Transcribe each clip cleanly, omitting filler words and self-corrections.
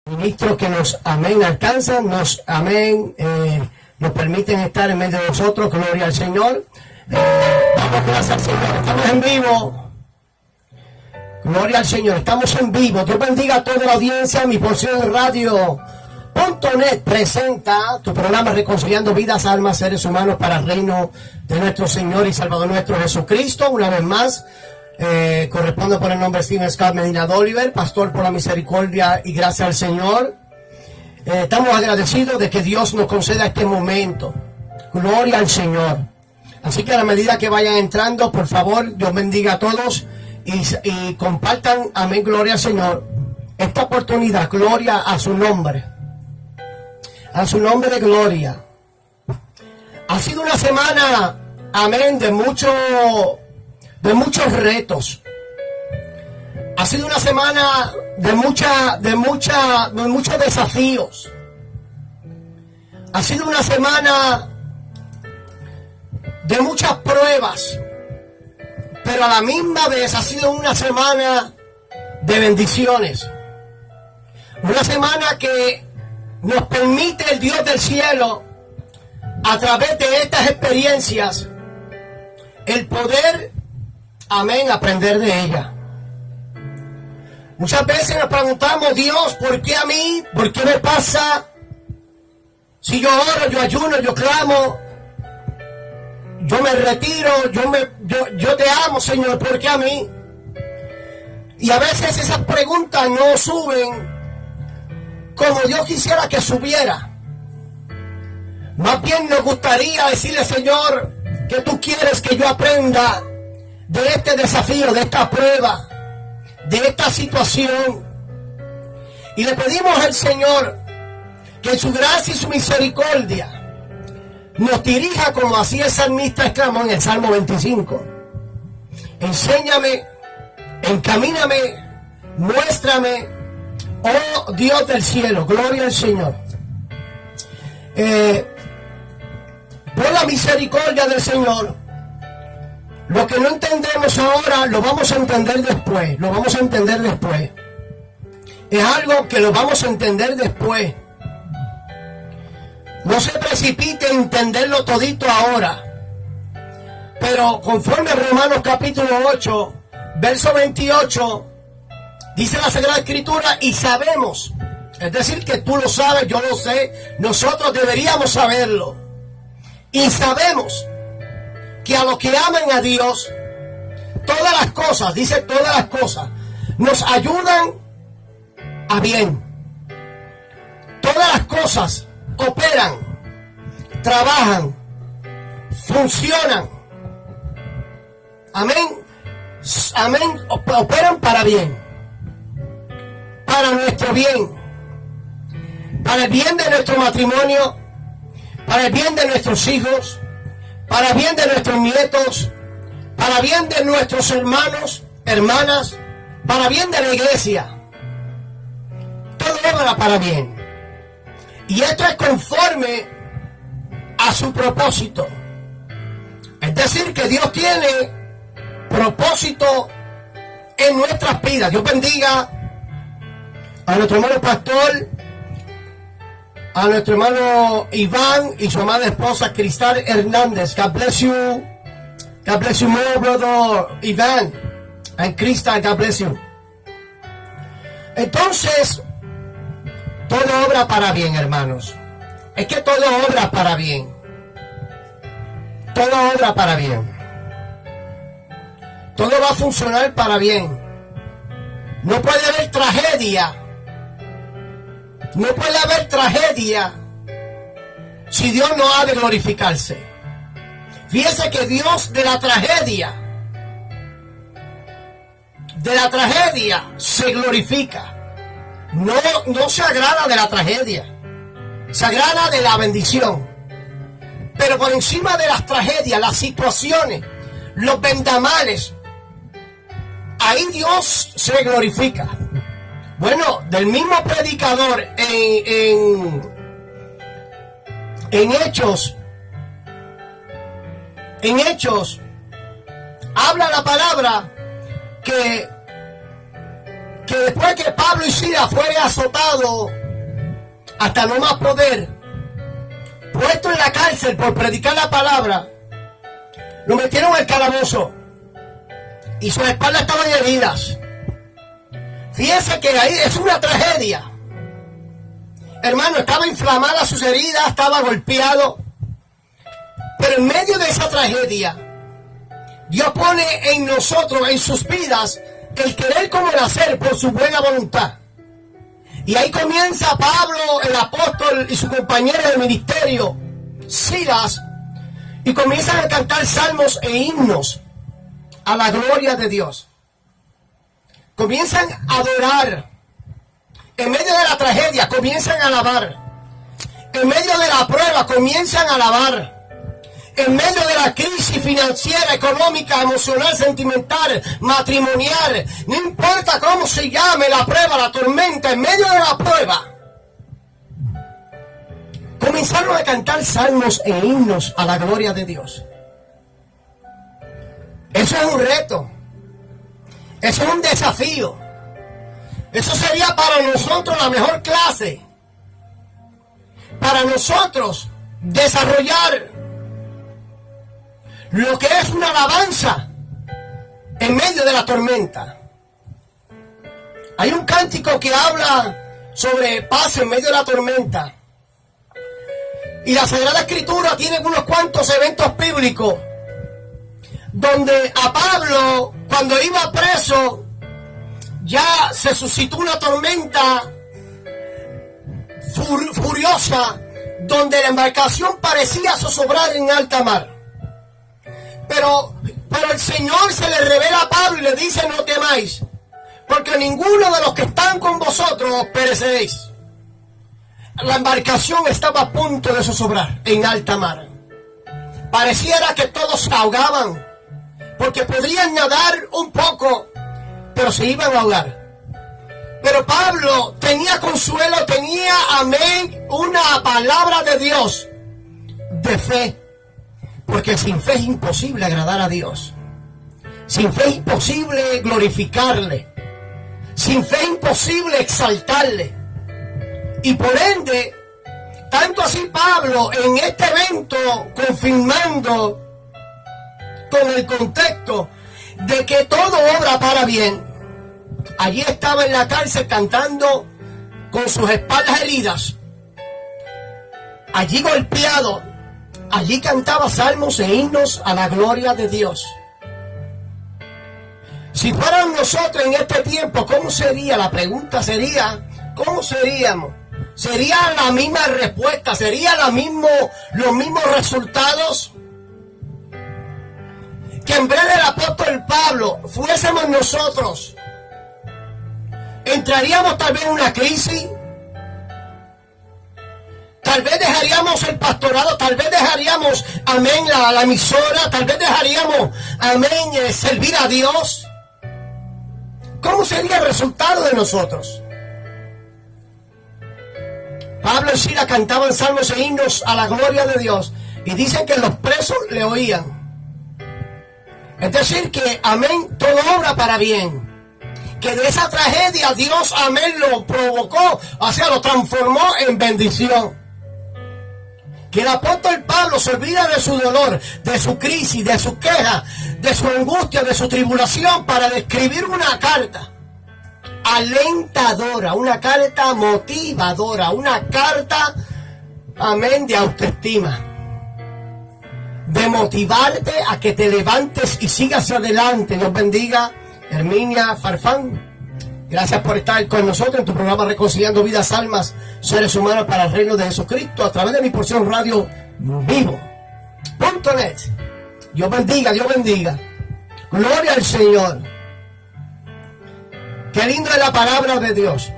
Ministros que nos, amén, alcanzan, nos, amén, nos permiten estar en medio de nosotros. Gloria al Señor. Damos gracias al Señor. Estamos en vivo. Gloria al Señor. Estamos en vivo. Dios bendiga a toda la audiencia. Mi porción de radio.net presenta tu programa Reconciliando Vidas, Almas, Seres Humanos para el reino de nuestro Señor y Salvador nuestro Jesucristo. Una vez más. Corresponde por el nombre Stephen Scott Medina Oliver, pastor por la misericordia y gracia al Señor. Estamos agradecidos de que Dios nos conceda este momento. Gloria al Señor. Así que a la medida que vayan entrando, por favor, Dios bendiga a todos y compartan, amén, gloria al Señor, esta oportunidad. Gloria a su nombre. A su nombre de gloria. Ha sido una semana, amén, de muchos retos. Ha sido una semana de muchos desafíos. Ha sido una semana de muchas pruebas, pero a la misma vez ha sido una semana de bendiciones. Una semana que nos permite el Dios del cielo, a través de estas experiencias, el poder, amén, aprender de ella. Muchas veces nos preguntamos, Dios, ¿por qué a mí? ¿Por qué me pasa? Si yo oro, yo ayuno, yo clamo, yo me retiro, yo te amo, Señor, ¿por qué a mí? Y a veces esas preguntas no suben como Dios quisiera que subiera. Más bien nos gustaría decirle, Señor, que tú quieres que yo aprenda de este desafío, de esta prueba, de esta situación. Y le pedimos al Señor que en su gracia y su misericordia nos dirija, como así el salmista exclamó en el Salmo 25. Enséñame, encamíname, muéstrame, oh Dios del cielo, gloria al Señor. Por la misericordia del Señor, lo que no entendemos ahora, lo vamos a entender después. Lo vamos a entender después. Es algo que lo vamos a entender después. No se precipite en entenderlo todito ahora. Pero conforme a Romanos capítulo 8, verso 28, dice la Sagrada Escritura, y sabemos, es decir, que tú lo sabes, yo lo sé, nosotros deberíamos saberlo. Y sabemos que a los que aman a Dios, todas las cosas, dice todas las cosas, nos ayudan a bien. Todas las cosas operan, trabajan, funcionan. Amén. Amén. Operan para bien. Para nuestro bien. Para el bien de nuestro matrimonio. Para el bien de nuestros hijos. Para el bien de nuestros nietos, para el bien de nuestros hermanos, hermanas, para el bien de la iglesia. Todo obra para bien. Y esto es conforme a su propósito. Es decir, que Dios tiene propósito en nuestras vidas. Dios bendiga a nuestro hermano pastor, a nuestro hermano Iván y su amada esposa Cristal Hernández. God bless you. God bless you more, brother Iván. And Cristal, God bless you. Entonces, todo obra para bien, hermanos. Es que todo obra para bien. Todo obra para bien. Todo va a funcionar para bien. No puede haber tragedia. No puede haber tragedia si Dios no ha de glorificarse. Fíjese que Dios de la tragedia se glorifica. No se agrada de la tragedia, se agrada de la bendición. Pero por encima de las tragedias, las situaciones, los vendavales, ahí Dios se glorifica. Bueno, del mismo predicador en Hechos, habla la palabra que que después que Pablo y Silas fueron azotados hasta no más poder, puesto en la cárcel por predicar la palabra, lo metieron al calabozo y sus espaldas estaban heridas. Fíjense que ahí es una tragedia. Hermano, estaba inflamada sus heridas, estaba golpeado. Pero en medio de esa tragedia, Dios pone en nosotros, en sus vidas, el querer como el hacer por su buena voluntad. Y ahí comienza Pablo, el apóstol, y su compañero de ministerio, Silas, y comienzan a cantar salmos e himnos a la gloria de Dios. Comienzan a adorar. En medio de la tragedia comienzan a alabar. En medio de la prueba comienzan a alabar. En medio de la crisis financiera, económica, emocional, sentimental, matrimonial, no importa cómo se llame la prueba, la tormenta, en medio de la prueba, comenzaron a cantar salmos e himnos a la gloria de Dios. Eso es un reto. Eso es un desafío. Eso sería para nosotros la mejor clase. Para nosotros desarrollar lo que es una alabanza en medio de la tormenta. Hay un cántico que habla sobre paz en medio de la tormenta. Y la Sagrada Escritura tiene unos cuantos eventos bíblicos donde a Pablo, cuando iba preso, ya se suscitó una tormenta furiosa, donde la embarcación parecía zozobrar en alta mar. Pero el Señor se le revela a Pablo y le dice: no temáis, porque ninguno de los que están con vosotros pereceréis. La embarcación estaba a punto de zozobrar en alta mar. Pareciera que todos se ahogaban, porque podrían nadar un poco, pero se iban a ahogar. Pero Pablo tenía consuelo, tenía, amén, una palabra de Dios, de fe. Porque sin fe es imposible agradar a Dios. Sin fe es imposible glorificarle. Sin fe es imposible exaltarle. Y por ende, tanto así Pablo en este evento, confirmando con el contexto de que todo obra para bien, allí estaba en la cárcel cantando con sus espaldas heridas, allí golpeado, allí cantaba salmos e himnos a la gloria de Dios. Si fuéramos nosotros en este tiempo, ¿cómo sería? La pregunta sería, ¿cómo seríamos? ¿Sería la misma respuesta? ¿Sería los mismos resultados? Que en vez del apóstol Pablo fuésemos nosotros, ¿entraríamos tal vez en una crisis? Tal vez dejaríamos el pastorado, tal vez dejaríamos, amén, la emisora, tal vez dejaríamos, amén, servir a Dios. ¿Cómo sería el resultado de nosotros? Pablo y Silas cantaban salmos e himnos a la gloria de Dios, y dicen que los presos le oían. Es decir que, amén, todo obra para bien. Que de esa tragedia Dios, amén, lo provocó, o sea, lo transformó en bendición. Que el apóstol Pablo se olvida de su dolor, de su crisis, de su queja, de su angustia, de su tribulación, para escribir una carta alentadora, una carta motivadora, una carta, amén, de autoestima, de motivarte a que te levantes y sigas adelante. Dios bendiga, Herminia Farfán. Gracias por estar con nosotros en tu programa Reconciliando Vidas, Almas, Seres Humanos para el Reino de Jesucristo, a través de mi porción radio vivo.net. Dios bendiga, Dios bendiga. Gloria al Señor. Qué linda es la palabra de Dios.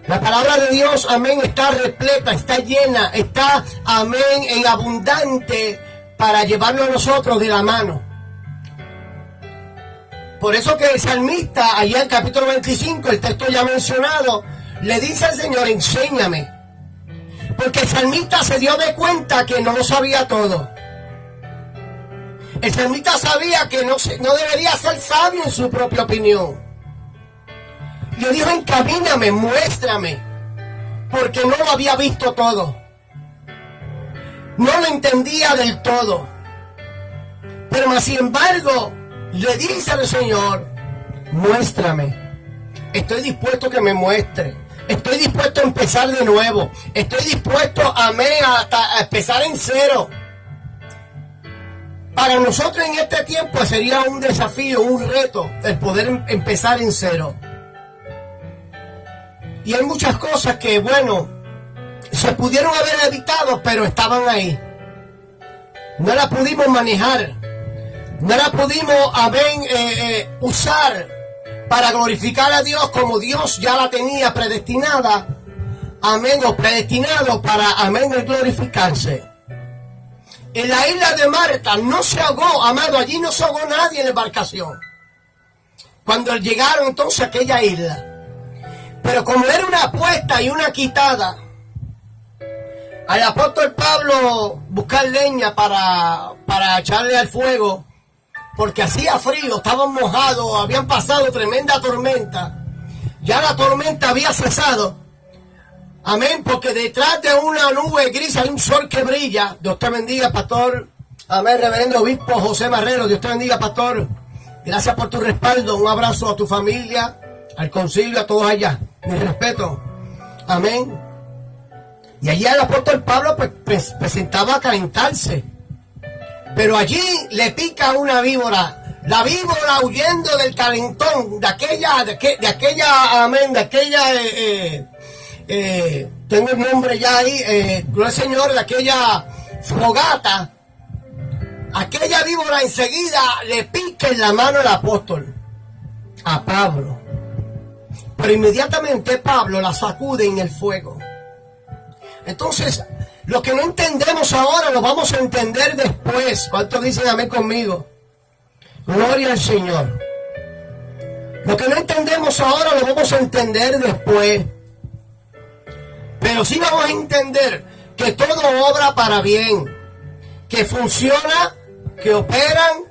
La palabra de Dios, amén, está repleta, está llena, está, amén, en abundante para llevarlo a nosotros de la mano. Por eso que el salmista, allá en el capítulo 25, el texto ya mencionado, le dice al Señor: enséñame. Porque el salmista se dio de cuenta que no lo sabía todo. El salmista sabía que no debería ser sabio en su propia opinión. Yo dije, encamíname, muéstrame, porque no lo había visto todo. No lo entendía del todo. Pero más sin embargo, le dice al Señor, muéstrame. Estoy dispuesto a que me muestre. Estoy dispuesto a empezar de nuevo. Estoy dispuesto, amén, a empezar en cero. Para nosotros en este tiempo sería un desafío, un reto, el poder empezar en cero. Y hay muchas cosas que, bueno, se pudieron haber evitado, pero estaban ahí. No las pudimos manejar. No la pudimos, amén, usar para glorificar a Dios como Dios ya la tenía predestinada, amén, o predestinado para, amén, el glorificarse. En la isla de Marta no se ahogó, amado, allí no se ahogó nadie en la embarcación. Cuando llegaron entonces a aquella isla. Pero como era una apuesta y una quitada, al apóstol Pablo buscar leña para echarle al fuego, porque hacía frío, estaban mojados, habían pasado tremenda tormenta. Ya la tormenta había cesado. Amén, porque detrás de una nube gris hay un sol que brilla. Dios te bendiga, pastor. Amén, reverendo obispo José Marrero. Dios te bendiga, pastor. Gracias por tu respaldo. Un abrazo a tu familia, al concilio, a todos allá. Mi respeto. Amén. Y allí el apóstol Pablo pues presentaba a calentarse. Pero allí le pica una víbora. La víbora huyendo del calentón, de aquella, amén, de aquella, tengo el nombre ya ahí, gloria al Señor, de aquella fogata. Aquella víbora enseguida le pica en la mano al apóstol, a Pablo. Pero inmediatamente Pablo la sacude en el fuego. Entonces, lo que no entendemos ahora lo vamos a entender después. ¿Cuántos dicen amén conmigo? Gloria al Señor. Lo que no entendemos ahora lo vamos a entender después. Pero sí vamos a entender que todo obra para bien. Que funciona, que operan,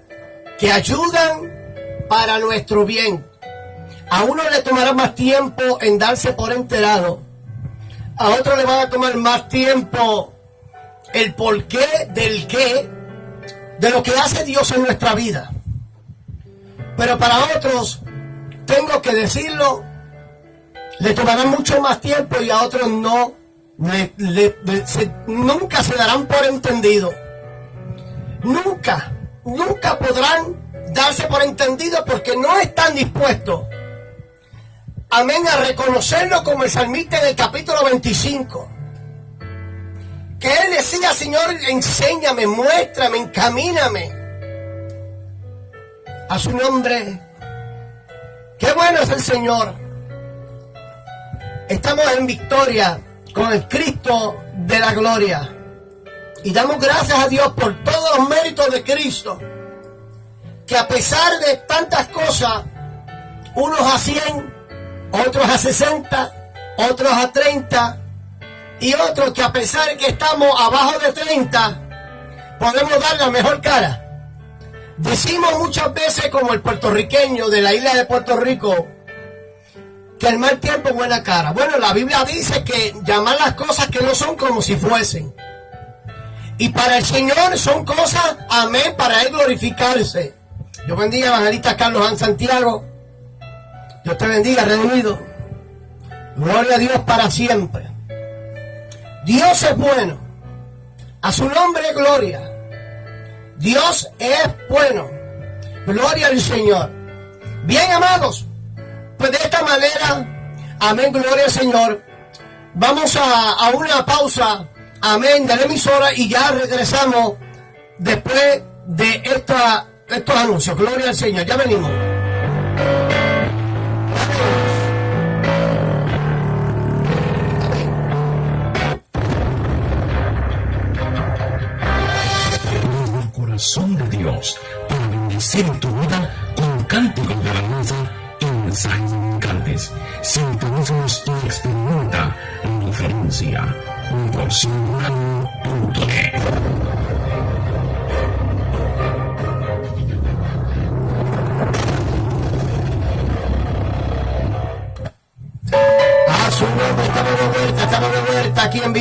que ayudan para nuestro bien. A uno le tomará más tiempo en darse por enterado. A otro le van a tomar más tiempo el porqué del qué, de lo que hace Dios en nuestra vida. Pero para otros, tengo que decirlo, le tomará mucho más tiempo y a otros no, nunca se darán por entendido. Nunca podrán darse por entendido porque no están dispuestos, amén, a reconocerlo como el salmista en el capítulo 25. Que él decía, Señor, enséñame, muéstrame, encamíname. A su nombre. Qué bueno es el Señor. Estamos en victoria con el Cristo de la gloria. Y damos gracias a Dios por todos los méritos de Cristo. Que a pesar de tantas cosas, unos a 100, otros a 60, otros a 30, y otros que a pesar de que estamos abajo de 30, podemos dar la mejor cara. Decimos muchas veces, como el puertorriqueño de la isla de Puerto Rico, que el mal tiempo es buena cara. Bueno, la Biblia dice que llamar las cosas que no son como si fuesen. Y para el Señor son cosas, amén, para Él glorificarse. Dios bendiga, evangelista Carlos Jan Santiago. Dios te bendiga, redimido. Gloria a Dios para siempre. Dios es bueno. A su nombre, gloria. Dios es bueno. Gloria al Señor. Bien, amados. Pues de esta manera, amén, gloria al Señor. Vamos a una pausa, amén, de la emisora y ya regresamos después de estos anuncios. Gloria al Señor. Ya venimos. Son de Dios para bendecir tu vida con cánticos de alabanza y mensajes edificantes. Sintonízanos y experimenta la diferencia. Porcionhumano.net.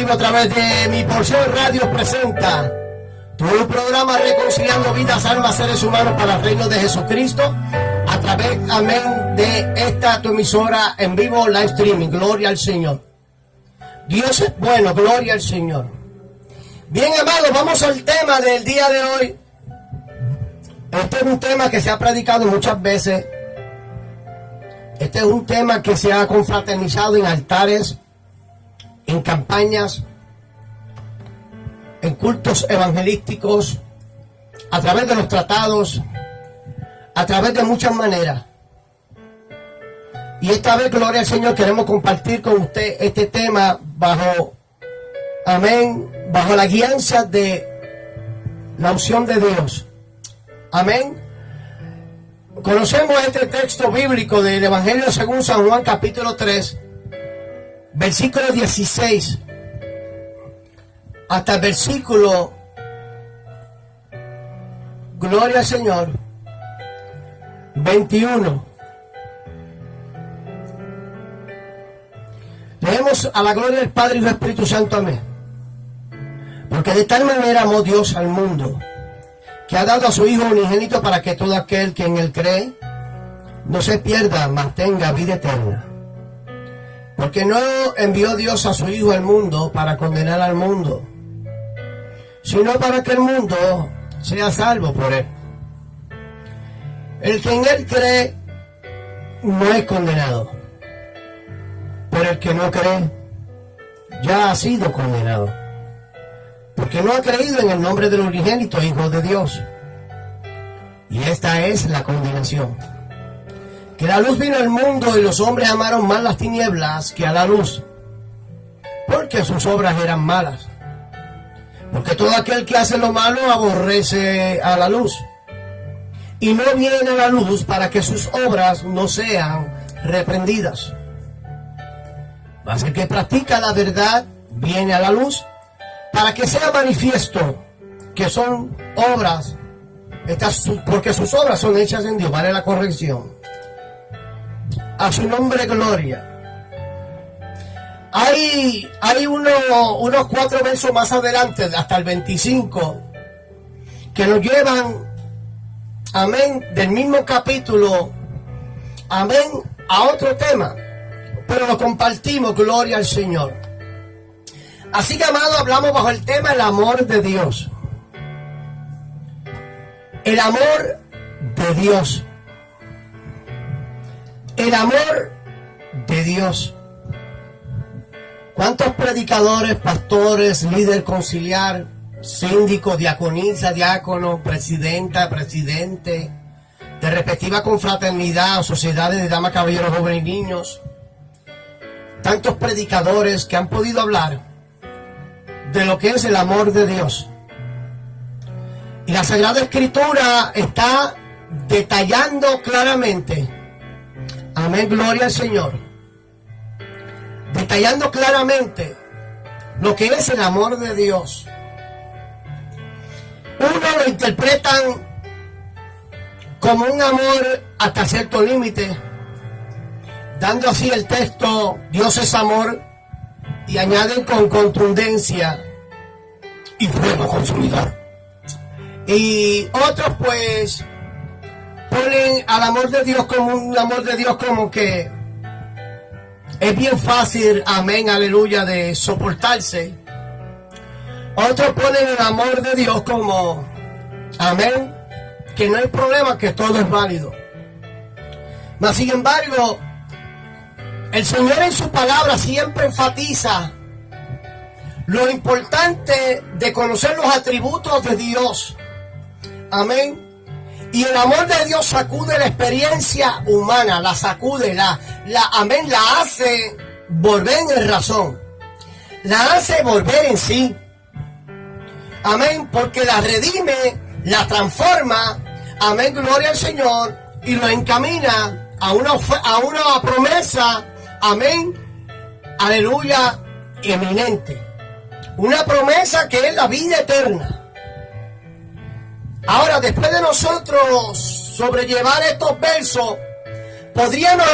vivo a través de Mi Porción Radio presenta tu programa Reconciliando Vidas, Almas, Seres Humanos para el Reino de Jesucristo a través, amén, de esta tu emisora en vivo, live streaming. Gloria al Señor. Dios es bueno, gloria al Señor. Bien, amados, vamos al tema del día de hoy. Este es un tema que se ha predicado muchas veces. Este es un tema que se ha confraternizado en altares, en campañas, en cultos evangelísticos, a través de los tratados, a través de muchas maneras. Y esta vez, gloria al Señor, queremos compartir con usted este tema bajo, amén, bajo la guianza de la unción de Dios. Amén. Conocemos este texto bíblico del Evangelio según San Juan, capítulo 3, versículo 16 hasta el versículo, gloria al Señor, 21. Leemos: a la gloria del Padre y del Espíritu Santo, amén. Porque de tal manera amó Dios al mundo, que ha dado a su Hijo unigénito, para que todo aquel que en él cree no se pierda, mas tenga vida eterna. Porque no envió Dios a su Hijo al mundo para condenar al mundo, sino para que el mundo sea salvo por él. El que en él cree no es condenado, pero el que no cree ya ha sido condenado, porque no ha creído en el nombre del unigénito Hijo de Dios. Y esta es la condenación: que la luz vino al mundo y los hombres amaron más las tinieblas que a la luz, porque sus obras eran malas. Porque todo aquel que hace lo malo aborrece a la luz, y no viene a la luz para que sus obras no sean reprendidas. Mas el que practica la verdad viene a la luz, para que sea manifiesto que son obras, porque sus obras son hechas en Dios. Vale la corrección. A su nombre, gloria. Hay unos 4 versos más adelante, hasta el 25, que nos llevan, amén, del mismo capítulo, amén, a otro tema, pero lo compartimos, gloria al Señor. Así que, amado, hablamos bajo el tema el amor de Dios. El amor de Dios. El amor de Dios. ¿Cuántos predicadores, pastores, líder conciliar, síndico, diaconisa, diácono, presidenta, presidente de respectiva confraternidad o sociedades de damas, caballeros, jóvenes y niños, tantos predicadores que han podido hablar de lo que es el amor de Dios? Y la Sagrada Escritura está detallando claramente, amén, gloria al Señor, detallando claramente lo que es el amor de Dios. Uno lo interpretan como un amor hasta cierto límite, dando así el texto: Dios es amor, y añaden con contundencia: y fuego consumidor. Y otros pues ponen al amor de Dios como un amor de Dios como que es bien fácil, amén, aleluya, de soportarse. Otros ponen el amor de Dios como, amén, que no hay problema, que todo es válido. Mas sin embargo, el Señor en su palabra siempre enfatiza lo importante de conocer los atributos de Dios. Amén. Y el amor de Dios sacude la experiencia humana, la sacude, amén, la hace volver en razón, la hace volver en sí. Amén, porque la redime, la transforma, amén, gloria al Señor, y lo encamina a una promesa, amén, aleluya, eminente. Una promesa que es la vida eterna. Ahora, después de nosotros sobrellevar estos versos, podríamos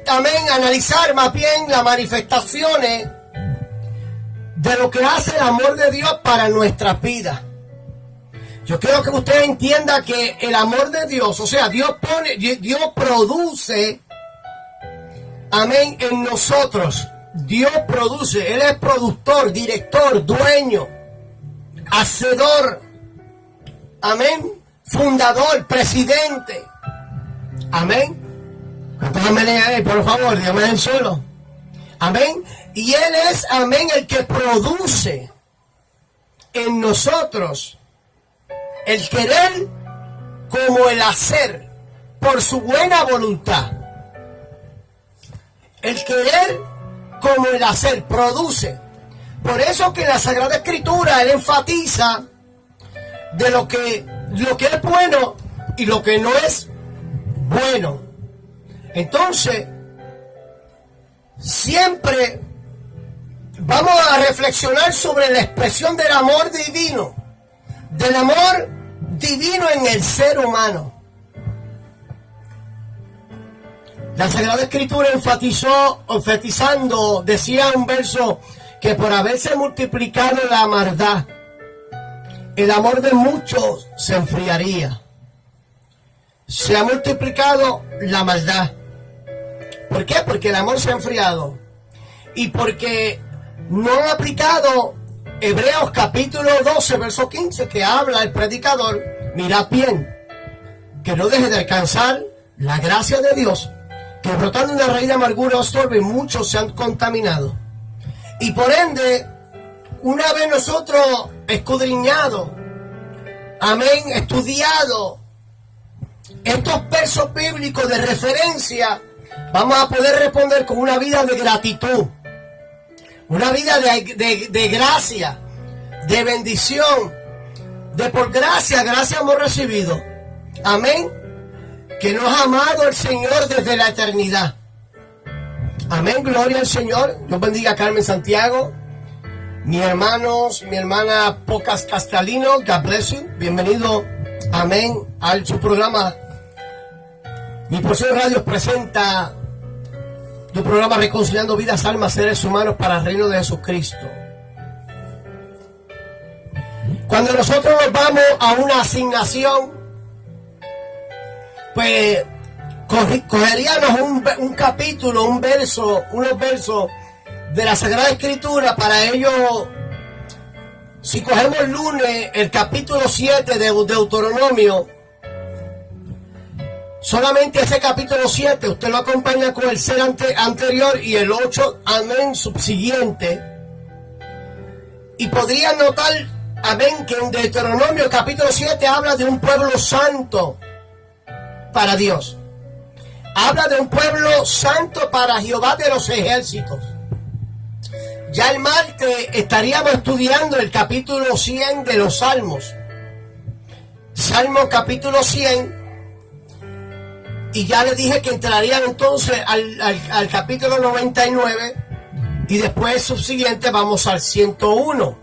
analizar más bien las manifestaciones de lo que hace el amor de Dios para nuestras vidas. Yo quiero que usted entienda que el amor de Dios, o sea, Dios produce, amén, en nosotros. Dios produce, Él es productor, director, dueño, hacedor, amén, fundador, presidente, amén. Déjame leer, por favor, dígame el suelo. Amén. Y Él es, amén, el que produce en nosotros el querer como el hacer por su buena voluntad. El querer como el hacer produce. Por eso que en la Sagrada Escritura Él enfatiza de lo que es bueno y lo que no es bueno. Entonces, siempre vamos a reflexionar sobre la expresión del amor divino en el ser humano. La Sagrada Escritura enfatizando, decía un verso, que por haberse multiplicado la maldad, el amor de muchos se enfriaría. Se ha multiplicado la maldad. ¿Por qué? Porque el amor se ha enfriado. Y porque no han aplicado Hebreos capítulo 12, verso 15, que habla el predicador, mirad bien, que no deje de alcanzar la gracia de Dios, que brotando una raíz de amargura os torbe, muchos se han contaminado. Y por ende, una vez nosotros escudriñado, amén, estudiado estos versos bíblicos de referencia, vamos a poder responder con una vida de gratitud, una vida de gracia, de bendición, de por gracia hemos recibido. Amén. Que nos ha amado el Señor desde la eternidad. Amén, gloria al Señor. Dios bendiga a Carmen Santiago, mis hermanos, mi hermana Pocas Castalino, God bless you. Bienvenido, amén, a su programa. Mi Porción Radio presenta tu programa Reconciliando Vidas, Almas, Seres Humanos para el Reino de Jesucristo. Cuando nosotros nos vamos a una asignación, pues cogeríamos un capítulo, unos versos de la Sagrada Escritura. Para ello, si cogemos el lunes el capítulo 7 de Deuteronomio, solamente ese capítulo 7, usted lo acompaña con el ser anterior y el 8, amén, subsiguiente. Y podría notar, amén, que en Deuteronomio capítulo 7 habla de un pueblo santo para Dios. Habla de un pueblo santo para Jehová de los ejércitos. Ya el martes estaríamos estudiando el capítulo 100 de los Salmos. Salmo capítulo 100. Y ya le dije que entrarían entonces al capítulo 99. Y después subsiguiente vamos al 101.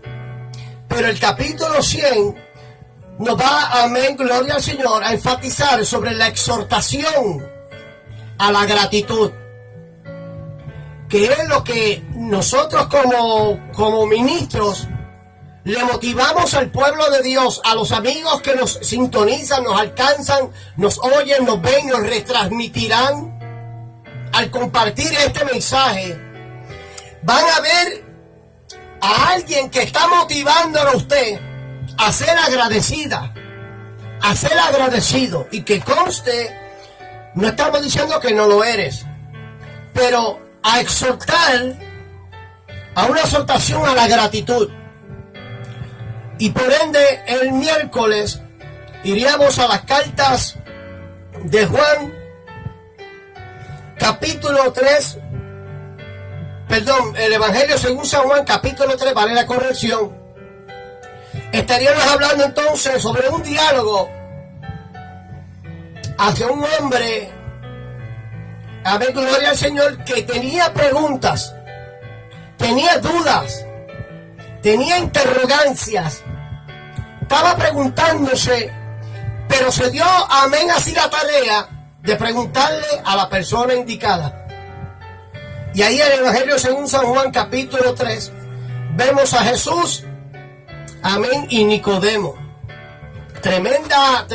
Pero el capítulo 100 nos va, amén, gloria al Señor, a enfatizar sobre la exhortación a la gratitud, que es lo que nosotros como ministros le motivamos al pueblo de Dios, a los amigos que nos sintonizan, nos alcanzan, nos oyen, nos ven, nos retransmitirán. Al compartir este mensaje, van a ver a alguien que está motivándolo a usted a ser agradecida, a ser agradecido. Y que conste, no estamos diciendo que no lo eres, pero a exhortar a una exhortación a la gratitud. Y por ende, el miércoles iríamos a las cartas de Juan, capítulo 3, el Evangelio según San Juan, capítulo 3, vale la corrección. Estaríamos hablando entonces sobre un diálogo hacia un hombre, amén, gloria al Señor, que tenía preguntas, tenía dudas, tenía interrogancias, estaba preguntándose, pero se dio, amén, así la tarea de preguntarle a la persona indicada. Y ahí el Evangelio según San Juan, capítulo 3, vemos a Jesús, amén, y Nicodemo. Tremenda,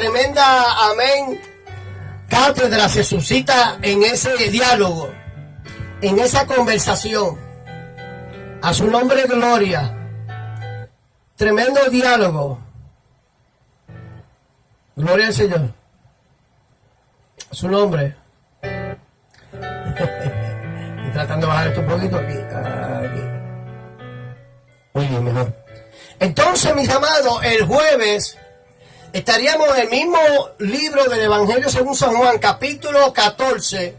amén, cátedra se suscita en ese diálogo, en esa conversación. A su nombre, gloria. Tremendo diálogo. Gloria al Señor. A su nombre. Estoy tratando de bajar esto un poquito aquí. Oye, mejor. Entonces, mis amados, el jueves estaríamos en el mismo libro del Evangelio según San Juan, capítulo 14.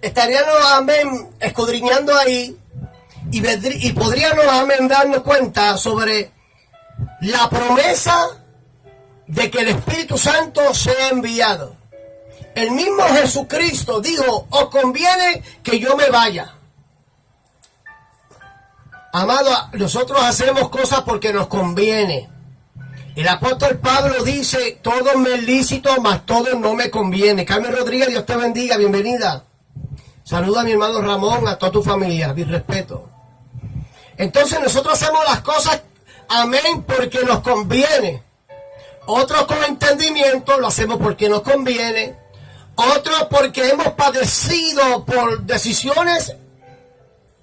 Estaríamos, amén, escudriñando ahí y podríamos, amén, darnos cuenta sobre la promesa de que el Espíritu Santo sea enviado. El mismo Jesucristo dijo: os conviene que yo me vaya. Amado, nosotros hacemos cosas porque nos conviene. El apóstol Pablo dice: todo me es lícito, mas todo no me conviene. Carmen Rodríguez, Dios te bendiga, bienvenida. Saluda a mi hermano Ramón, a toda tu familia, mi respeto. Entonces nosotros hacemos las cosas, amén, porque nos conviene. Otros con entendimiento lo hacemos porque nos conviene. Otros porque hemos padecido por decisiones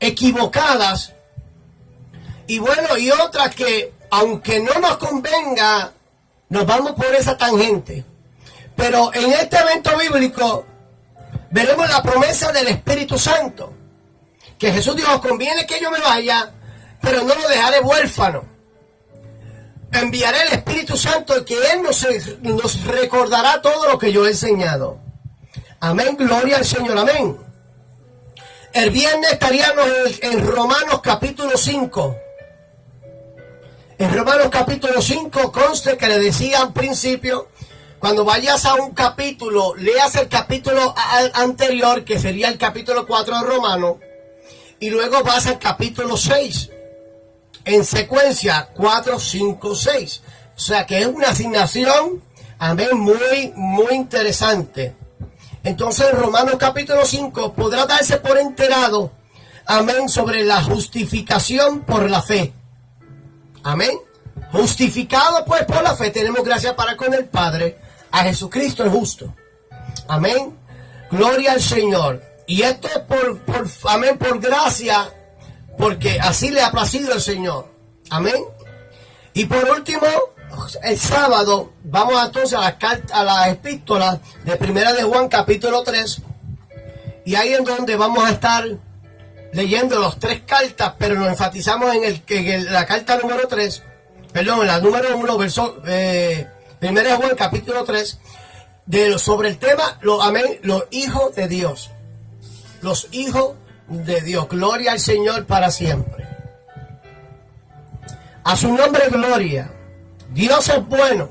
equivocadas. Y bueno, y otras que, aunque no nos convenga, nos vamos por esa tangente. Pero en este evento bíblico veremos la promesa del Espíritu Santo. Que Jesús dijo: conviene que yo me vaya, pero no lo dejaré huérfano. Enviaré el Espíritu Santo, y que Él nos recordará todo lo que yo he enseñado. Amén, gloria al Señor, amén. El viernes estaríamos en Romanos capítulo 5. En Romanos capítulo 5 conste que le decía al principio, cuando vayas a un capítulo, leas el capítulo anterior, que sería el capítulo 4 de Romanos, y luego vas al capítulo 6. En secuencia, 4, 5, 6. O sea que es una asignación, amén, muy interesante. Entonces, en Romanos capítulo 5 podrá darse por enterado, amén, sobre la justificación por la fe. Amén. Justificado pues por la fe, tenemos gracia para con el Padre. A Jesucristo es justo. Amén. Gloria al Señor. Y esto es amén, por gracia, porque así le ha placido el Señor. Amén. Y por último, el sábado vamos entonces a la epístola de Primera de Juan capítulo 3. Y ahí es donde vamos a estar leyendo las 3 cartas, pero nos enfatizamos en la carta número 3, perdón, en la número 1, verso Primera de Juan capítulo 3, sobre el tema, amén, los hijos de Dios. Los hijos de Dios. Gloria al Señor para siempre. A su nombre, gloria. Dios es bueno.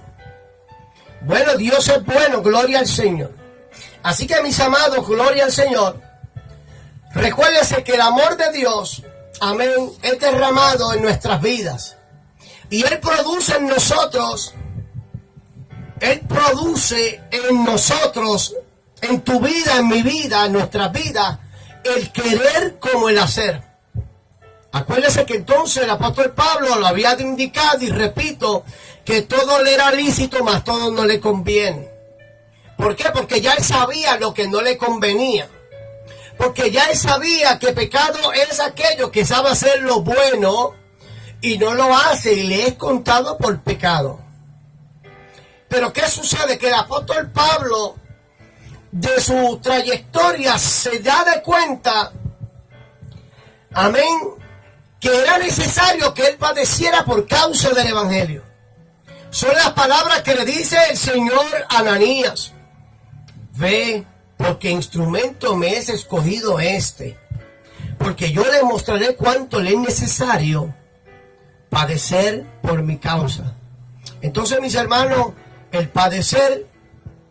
Bueno, Dios es bueno, gloria al Señor. Así que, mis amados, gloria al Señor. Recuérdense que el amor de Dios, amén, es derramado en nuestras vidas. Y Él produce en nosotros, en tu vida, en mi vida, en nuestras vidas, el querer como el hacer. Acuérdense que entonces el apóstol Pablo lo había indicado, y repito, que todo le era lícito, mas todo no le conviene. ¿Por qué? Porque ya él sabía lo que no le convenía. Porque ya él sabía que pecado es aquello que sabe hacer lo bueno y no lo hace, y le es contado por pecado. Pero ¿qué sucede? Que el apóstol Pablo, de su trayectoria, se da de cuenta, amén, que era necesario que él padeciera por causa del Evangelio. Son las palabras que le dice el Señor a Ananías: ve, porque instrumento me es escogido porque yo le mostraré cuánto le es necesario padecer por mi causa. Entonces, mis hermanos, el padecer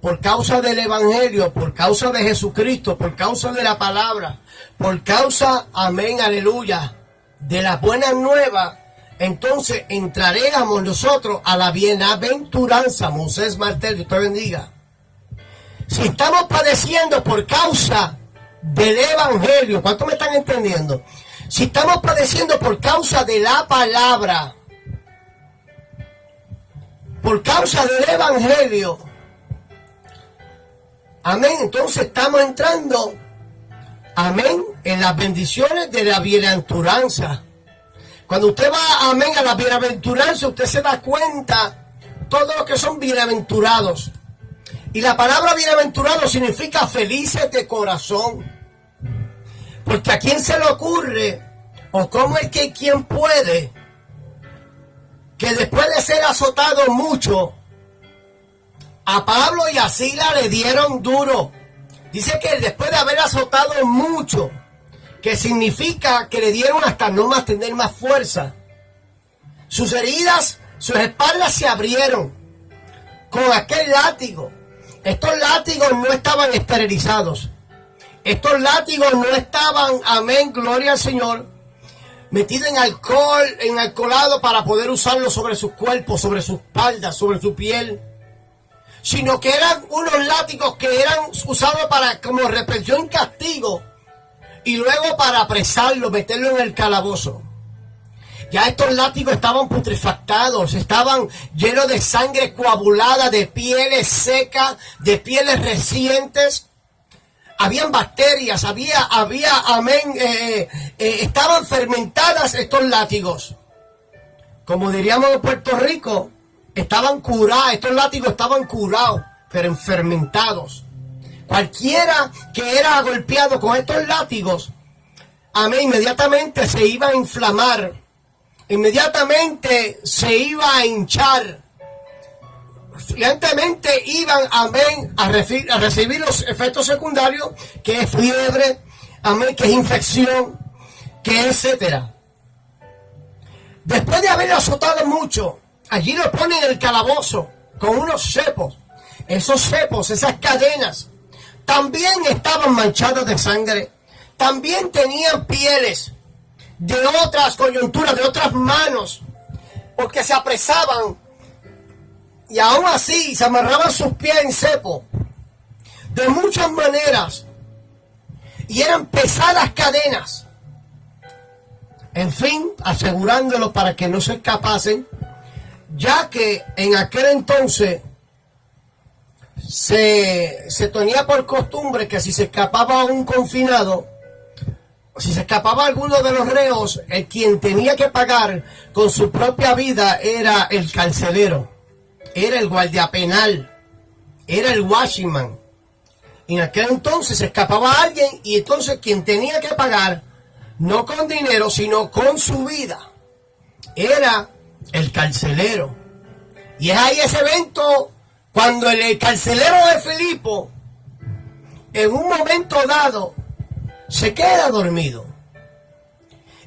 por causa del Evangelio, por causa de Jesucristo, por causa de la palabra, por causa, amén, aleluya, de las buenas nuevas, entonces entraremos nosotros a la bienaventuranza. Moisés Martel, Dios te bendiga. Si estamos padeciendo por causa del Evangelio, ¿cuánto me están entendiendo? Si estamos padeciendo por causa de la palabra, por causa del evangelio, amén, entonces estamos entrando, amén, en las bendiciones de la bienaventuranza. Cuando usted va, amén, a la bienaventuranza, usted se da cuenta todo lo que son bienaventurados. Y la palabra bienaventurado significa felices de corazón. Porque a quién se le ocurre, o cómo es que quien puede, que después de ser azotado mucho, a Pablo y a Sila le dieron duro. Dice que después de haber azotado mucho, que significa que le dieron hasta no más tener más fuerza. Sus heridas, sus espaldas se abrieron con aquel látigo. Estos látigos no estaban esterilizados. Estos látigos no estaban, amén, gloria al Señor, metidos en alcohol, en alcoholado para poder usarlo sobre sus cuerpos, sobre sus espaldas, sobre su piel. Sino que eran unos látigos que eran usados para como represión y castigo. Y luego para apresarlo, meterlo en el calabozo. Ya estos látigos estaban putrefactados, estaban llenos de sangre coagulada, de pieles secas, de pieles recientes. Habían bacterias, había, amén, estaban fermentadas estos látigos. Como diríamos en Puerto Rico, estaban curados, estos látigos estaban curados, pero fermentados. Cualquiera que era golpeado con estos látigos, amén, inmediatamente se iba a inflamar, inmediatamente se iba a hinchar, lentamente iban, amén, a recibir los efectos secundarios, que es fiebre, amén, que es infección, que etcétera. Después de haber azotado mucho, allí lo ponen en el calabozo con unos cepos. Esos cepos, esas cadenas, también estaban manchadas de sangre, también tenían pieles de otras coyunturas, de otras manos, porque se apresaban y aún así se amarraban sus pies en cepo de muchas maneras, y eran pesadas cadenas, en fin, asegurándolo para que no se escapasen, ya que en aquel entonces se tenía por costumbre que si se escapaba un confinado, si se escapaba alguno de los reos, el quien tenía que pagar con su propia vida era el carcelero, era el guardia penal, era el watchman. En aquel entonces se escapaba alguien y entonces quien tenía que pagar, no con dinero, sino con su vida, era el carcelero. Y es ahí ese evento cuando el carcelero de Filipo, en un momento dado, se queda dormido.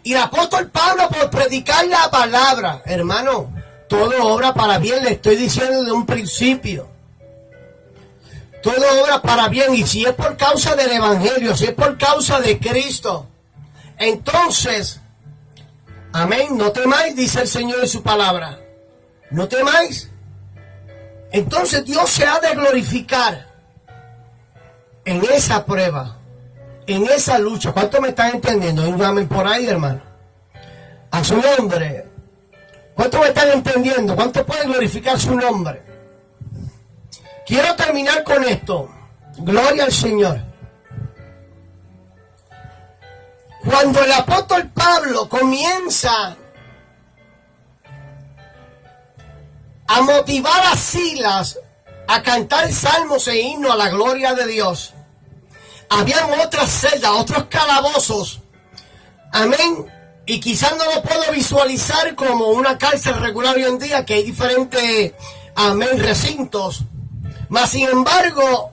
Y el apóstol Pablo, por predicar la palabra, hermano, todo obra para bien, le estoy diciendo de un principio. Todo obra para bien, y si es por causa del evangelio, si es por causa de Cristo, entonces, amén, no temáis, dice el Señor en su palabra. No temáis. Entonces Dios se ha de glorificar en esa prueba, en esa lucha. ¿Cuánto me están entendiendo? Un amén por ahí, hermano. A su nombre. ¿Cuánto me están entendiendo? ¿Cuánto pueden glorificar su nombre? Quiero terminar con esto. Gloria al Señor. Cuando el apóstol Pablo comienza a motivar a Silas a cantar salmos e himnos a la gloria de Dios, habían otras celdas, otros calabozos, amén, y quizás no lo puedo visualizar como una cárcel regular hoy en día, que hay diferentes, amén, recintos, mas sin embargo,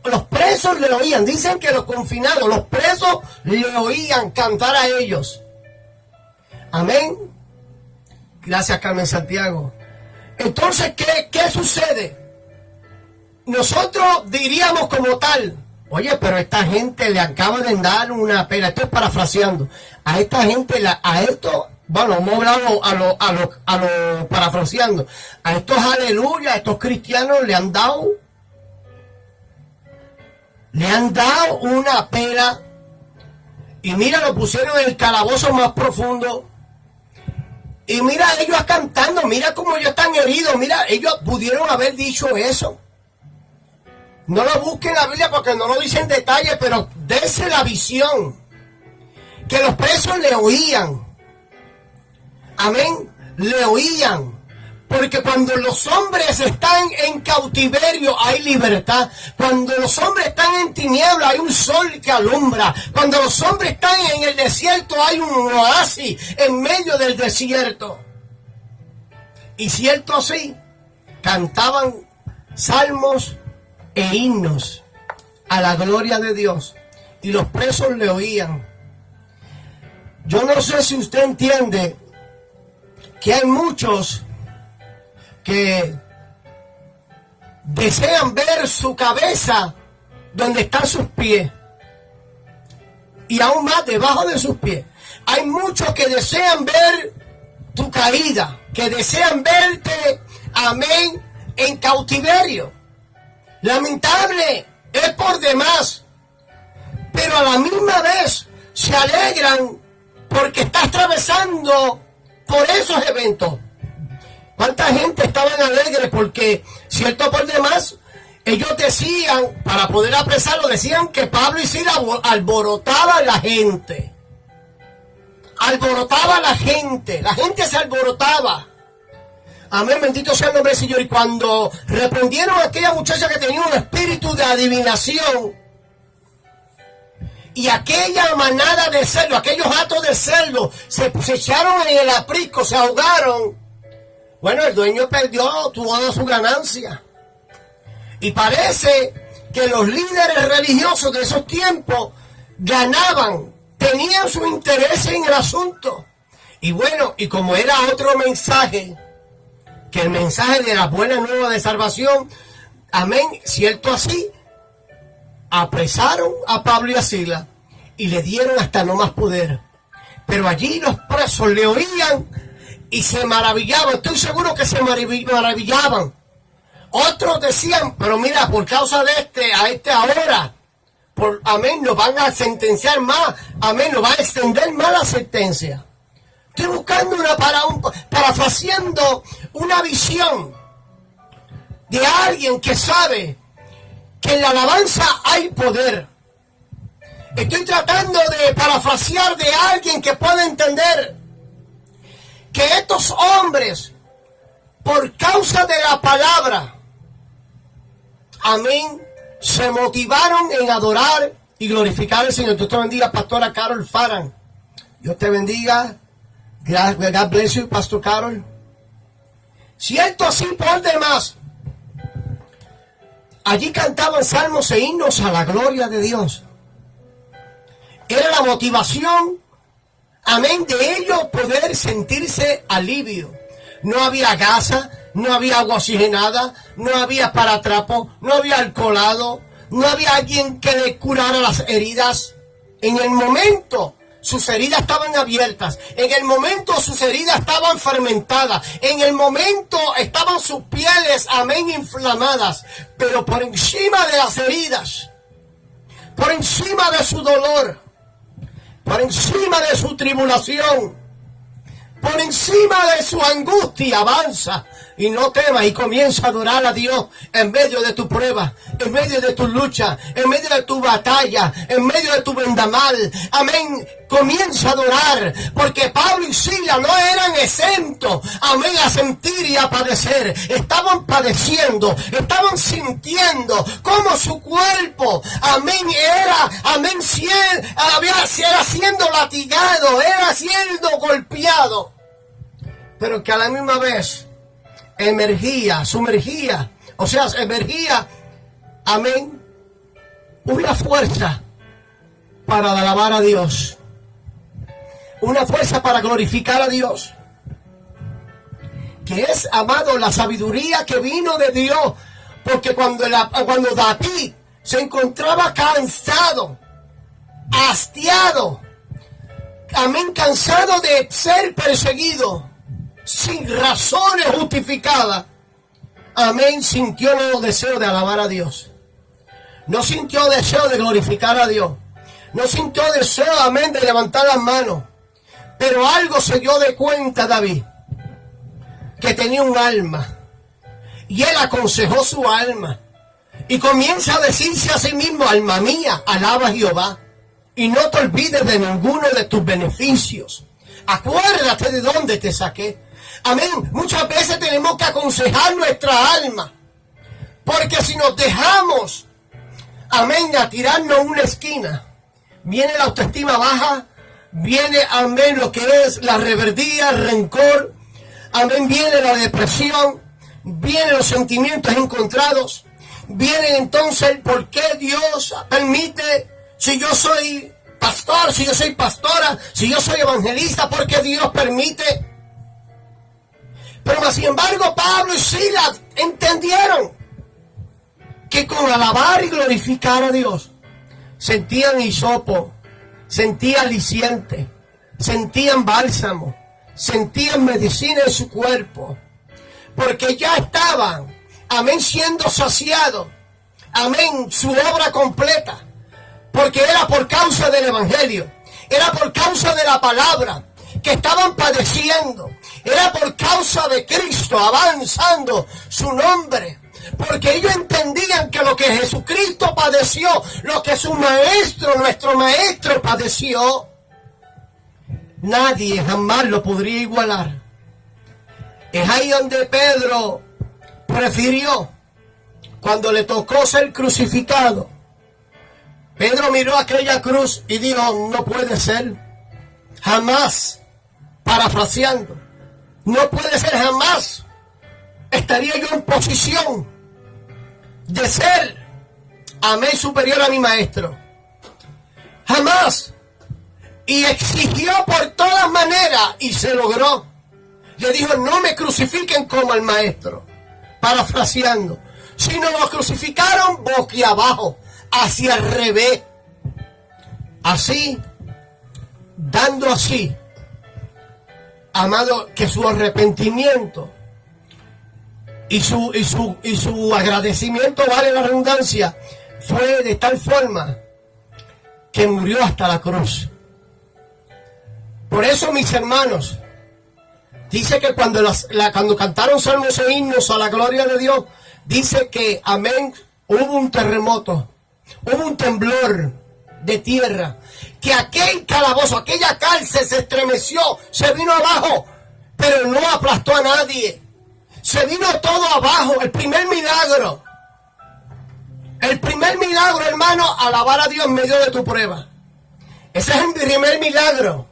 los presos le oían. Dicen que los confinados, los presos le oían cantar a ellos, amén. Gracias, Carmen Santiago. Entonces, ¿qué sucede? Nosotros diríamos como tal, oye, pero a esta gente le acaba de dar una pena. Estoy parafraseando. A esta gente, a esto, bueno, hemos hablado a lo parafraseando. A estos aleluya, a estos cristianos le han dado una pena. Y mira, lo pusieron en el calabozo más profundo. Y mira ellos cantando, mira cómo ellos están heridos, mira, ellos pudieron haber dicho eso. No lo busquen en la Biblia porque no lo dice en detalle, pero dése la visión. Que los presos le oían. Amén, le oían. Porque cuando los hombres están en cautiverio hay libertad. Cuando los hombres están en tinieblas hay un sol que alumbra. Cuando los hombres están en el desierto hay un oasis en medio del desierto. Y cierto así, cantaban salmos e himnos a la gloria de Dios. Y los presos le oían. Yo no sé si usted entiende que hay muchos que desean ver su cabeza donde están sus pies y aún más debajo de sus pies. Hay muchos que desean ver tu caída, que desean verte, amén, en cautiverio. Lamentable, es por demás, pero a la misma vez se alegran porque estás atravesando por esos eventos. ¿Cuánta gente estaban alegres? Porque, cierto por demás, ellos decían, para poder apresarlo, decían que Pablo y Silas alborotaban a la gente. Alborotaba a la gente se alborotaba. Amén, bendito sea el nombre del Señor. Y cuando reprendieron a aquella muchacha que tenía un espíritu de adivinación, y aquella manada de cerdo, aquellos gatos de cerdo, se echaron en el aprisco, se ahogaron. Bueno, el dueño perdió toda su ganancia. Y parece que los líderes religiosos de esos tiempos ganaban, tenían su interés en el asunto. Y bueno, y como era otro mensaje, que el mensaje de la buena nueva de salvación, amén, cierto así, apresaron a Pablo y a Silas y le dieron hasta no más poder. Pero allí los presos le oían y se maravillaban. Estoy seguro que se maravillaban. Otros decían, pero mira, por causa de a este ahora, amén, nos van a sentenciar más, amén, nos va a extender más la sentencia. Estoy buscando parafraseando una visión de alguien que sabe que en la alabanza hay poder. Estoy tratando de parafrasear de alguien que pueda entender que estos hombres, por causa de la palabra, amén, se motivaron en adorar y glorificar al Señor. Dios te bendiga, pastora Carol Farran. Dios te bendiga. God bless you, Pastor Carol. Cierto así por demás, allí cantaban salmos e himnos a la gloria de Dios. Era la motivación, amén, de ellos poder sentirse alivio. No había gasa, no había agua oxigenada, no había paratrapo, no había alcoholado, no había alguien que le curara las heridas. En el momento sus heridas estaban abiertas, en el momento sus heridas estaban fermentadas, en el momento estaban sus pieles, amén, inflamadas, pero por encima de las heridas, por encima de su dolor, por encima de su tribulación, por encima de su angustia, avanza y no temas y comienza a adorar a Dios en medio de tu prueba, en medio de tu lucha, en medio de tu batalla, en medio de tu vendaval. Amén. Comienza a adorar, porque Pablo y Silas no eran exentos, amén, a sentir y a padecer. Estaban padeciendo, estaban sintiendo como su cuerpo, amén, era siendo latigado, era siendo golpeado, pero que a la misma vez emergía, amén, una fuerza para alabar a Dios, una fuerza para glorificar a Dios, que es, amado, la sabiduría que vino de Dios, porque cuando David se encontraba cansado, hastiado, amén, cansado de ser perseguido, sin razones justificadas, amén, sintió los deseos de alabar a Dios. No sintió deseo de glorificar a Dios. No sintió deseo, amén, de levantar las manos. Pero algo se dio de cuenta David. que tenía un alma. Y él aconsejó su alma. Y comienza a decirse a sí mismo: alma mía, alaba a Jehová. Y no te olvides de ninguno de tus beneficios. Acuérdate de dónde te saqué. Amén. Muchas veces tenemos que aconsejar nuestra alma. Porque si nos dejamos, amén, a tirarnos una esquina, viene la autoestima baja, viene, amén, lo que es la reverdía, el rencor, amén, viene la depresión, vienen los sentimientos encontrados, viene entonces el por qué Dios permite, si yo soy pastor, si yo soy pastora, si yo soy evangelista, ¿por qué Dios permite? Pero más sin embargo, Pablo y Silas entendieron que con alabar y glorificar a Dios sentían hisopo, sentían aliciente, sentían bálsamo, sentían medicina en su cuerpo, porque ya estaban, amén, siendo saciados, amén, su obra completa, porque era por causa del evangelio, era por causa de la palabra que estaban padeciendo, era por causa de Cristo avanzando su nombre. Porque ellos entendían que lo que Jesucristo padeció, lo que su maestro, nuestro maestro padeció, nadie jamás lo podría igualar. Es ahí donde Pedro prefirió, cuando le tocó ser crucificado, Pedro miró aquella cruz y dijo: no puede ser, jamás, parafraseando, no puede ser jamás, estaría yo en posición de ser, amén, superior a mi maestro. Jamás. Y exigió por todas maneras, y se logró. Le dijo: no me crucifiquen como al maestro, parafraseando, sino lo crucificaron boquiabajo, hacia el revés. Así, dando así, amado, que su arrepentimiento y su agradecimiento, vale la redundancia, fue de tal forma que murió hasta la cruz. Por eso, mis hermanos, dice que cuando cantaron salmos e himnos a la gloria de Dios, dice que, amén, hubo un terremoto, hubo un temblor de tierra, que aquel calabozo, aquella cárcel se estremeció, se vino abajo, pero no aplastó a nadie. Se vino todo abajo. El primer milagro, hermano, alabar a Dios en medio de tu prueba. Ese es el primer milagro.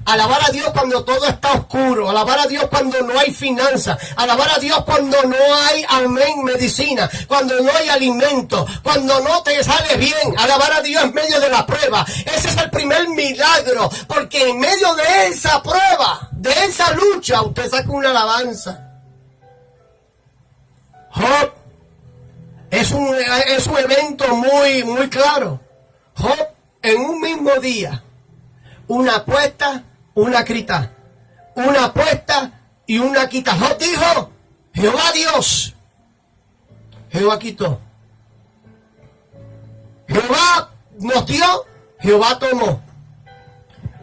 Alabar a Dios cuando todo está oscuro. Alabar a Dios cuando no hay finanzas. Alabar a Dios cuando no hay, amén, medicina. Cuando no hay alimento. Cuando no te sale bien. Alabar a Dios en medio de la prueba. Ese es el primer milagro. Porque en medio de esa prueba, de esa lucha, usted saca una alabanza. Job es un evento muy claro. Job, en un mismo día, una apuesta, una quita, una apuesta y una quita. Job dijo: Jehová Dios, Jehová quitó. Jehová nos dio, Jehová tomó.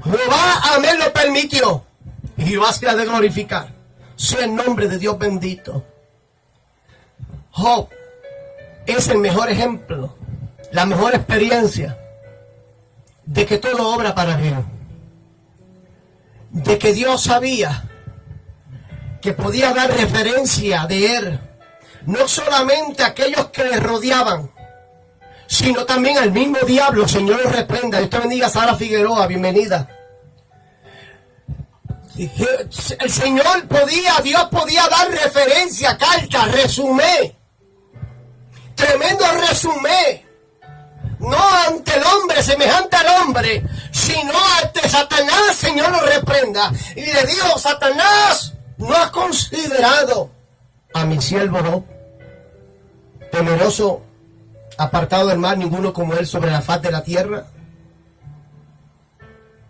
Jehová, amén, lo permitió. Y Jehová se ha de glorificar. Sea el nombre de Dios bendito. Job es el mejor ejemplo, la mejor experiencia de que todo obra para bien. De que Dios sabía que podía dar referencia de él, no solamente a aquellos que le rodeaban, sino también al mismo diablo. Señor lo reprenda. Dios te bendiga, Sara Figueroa, bienvenida. El Señor Dios podía dar referencia, carta, resumen. Tremendo resumen. No ante el hombre, semejante al hombre, sino ante Satanás. Señor lo reprenda. Y le dijo: Satanás, ¿no has considerado a mi siervo Job, temeroso, apartado del mal, ninguno como él sobre la faz de la tierra?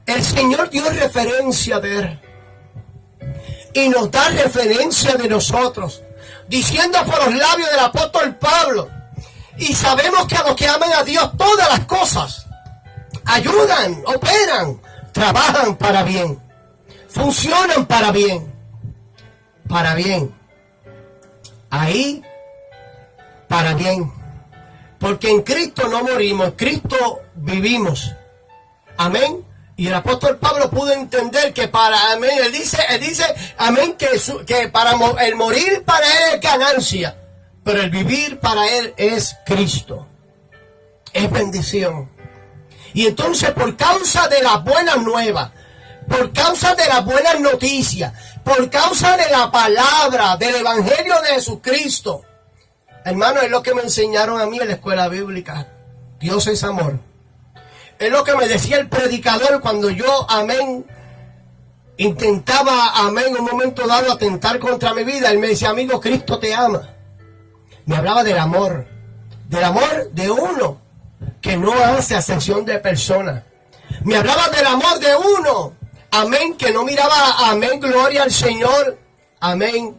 El Señor dio referencia de él y nos da referencia de nosotros, diciendo por los labios del apóstol Pablo: y sabemos que a los que aman a Dios todas las cosas ayudan, operan, trabajan para bien, funcionan para bien. para bien. Ahí, para bien. Porque en Cristo no morimos, en Cristo vivimos. Amén. Y el apóstol Pablo pudo entender que para, amén, él dice, amén, que para el morir para él es ganancia, pero el vivir para él es Cristo. Es bendición. Y entonces, por causa de las buenas nuevas, por causa de las buenas noticias, por causa de la palabra, del evangelio de Jesucristo, hermano, es lo que me enseñaron a mí en la escuela bíblica. Dios es amor. Es lo que me decía el predicador cuando yo, amén, intentaba, amén, en un momento dado atentar contra mi vida. Él me decía, amigo, Cristo te ama. Me hablaba del amor de uno que no hace acepción de personas. Me hablaba del amor de uno, amén, que no miraba, amén, gloria al Señor, amén,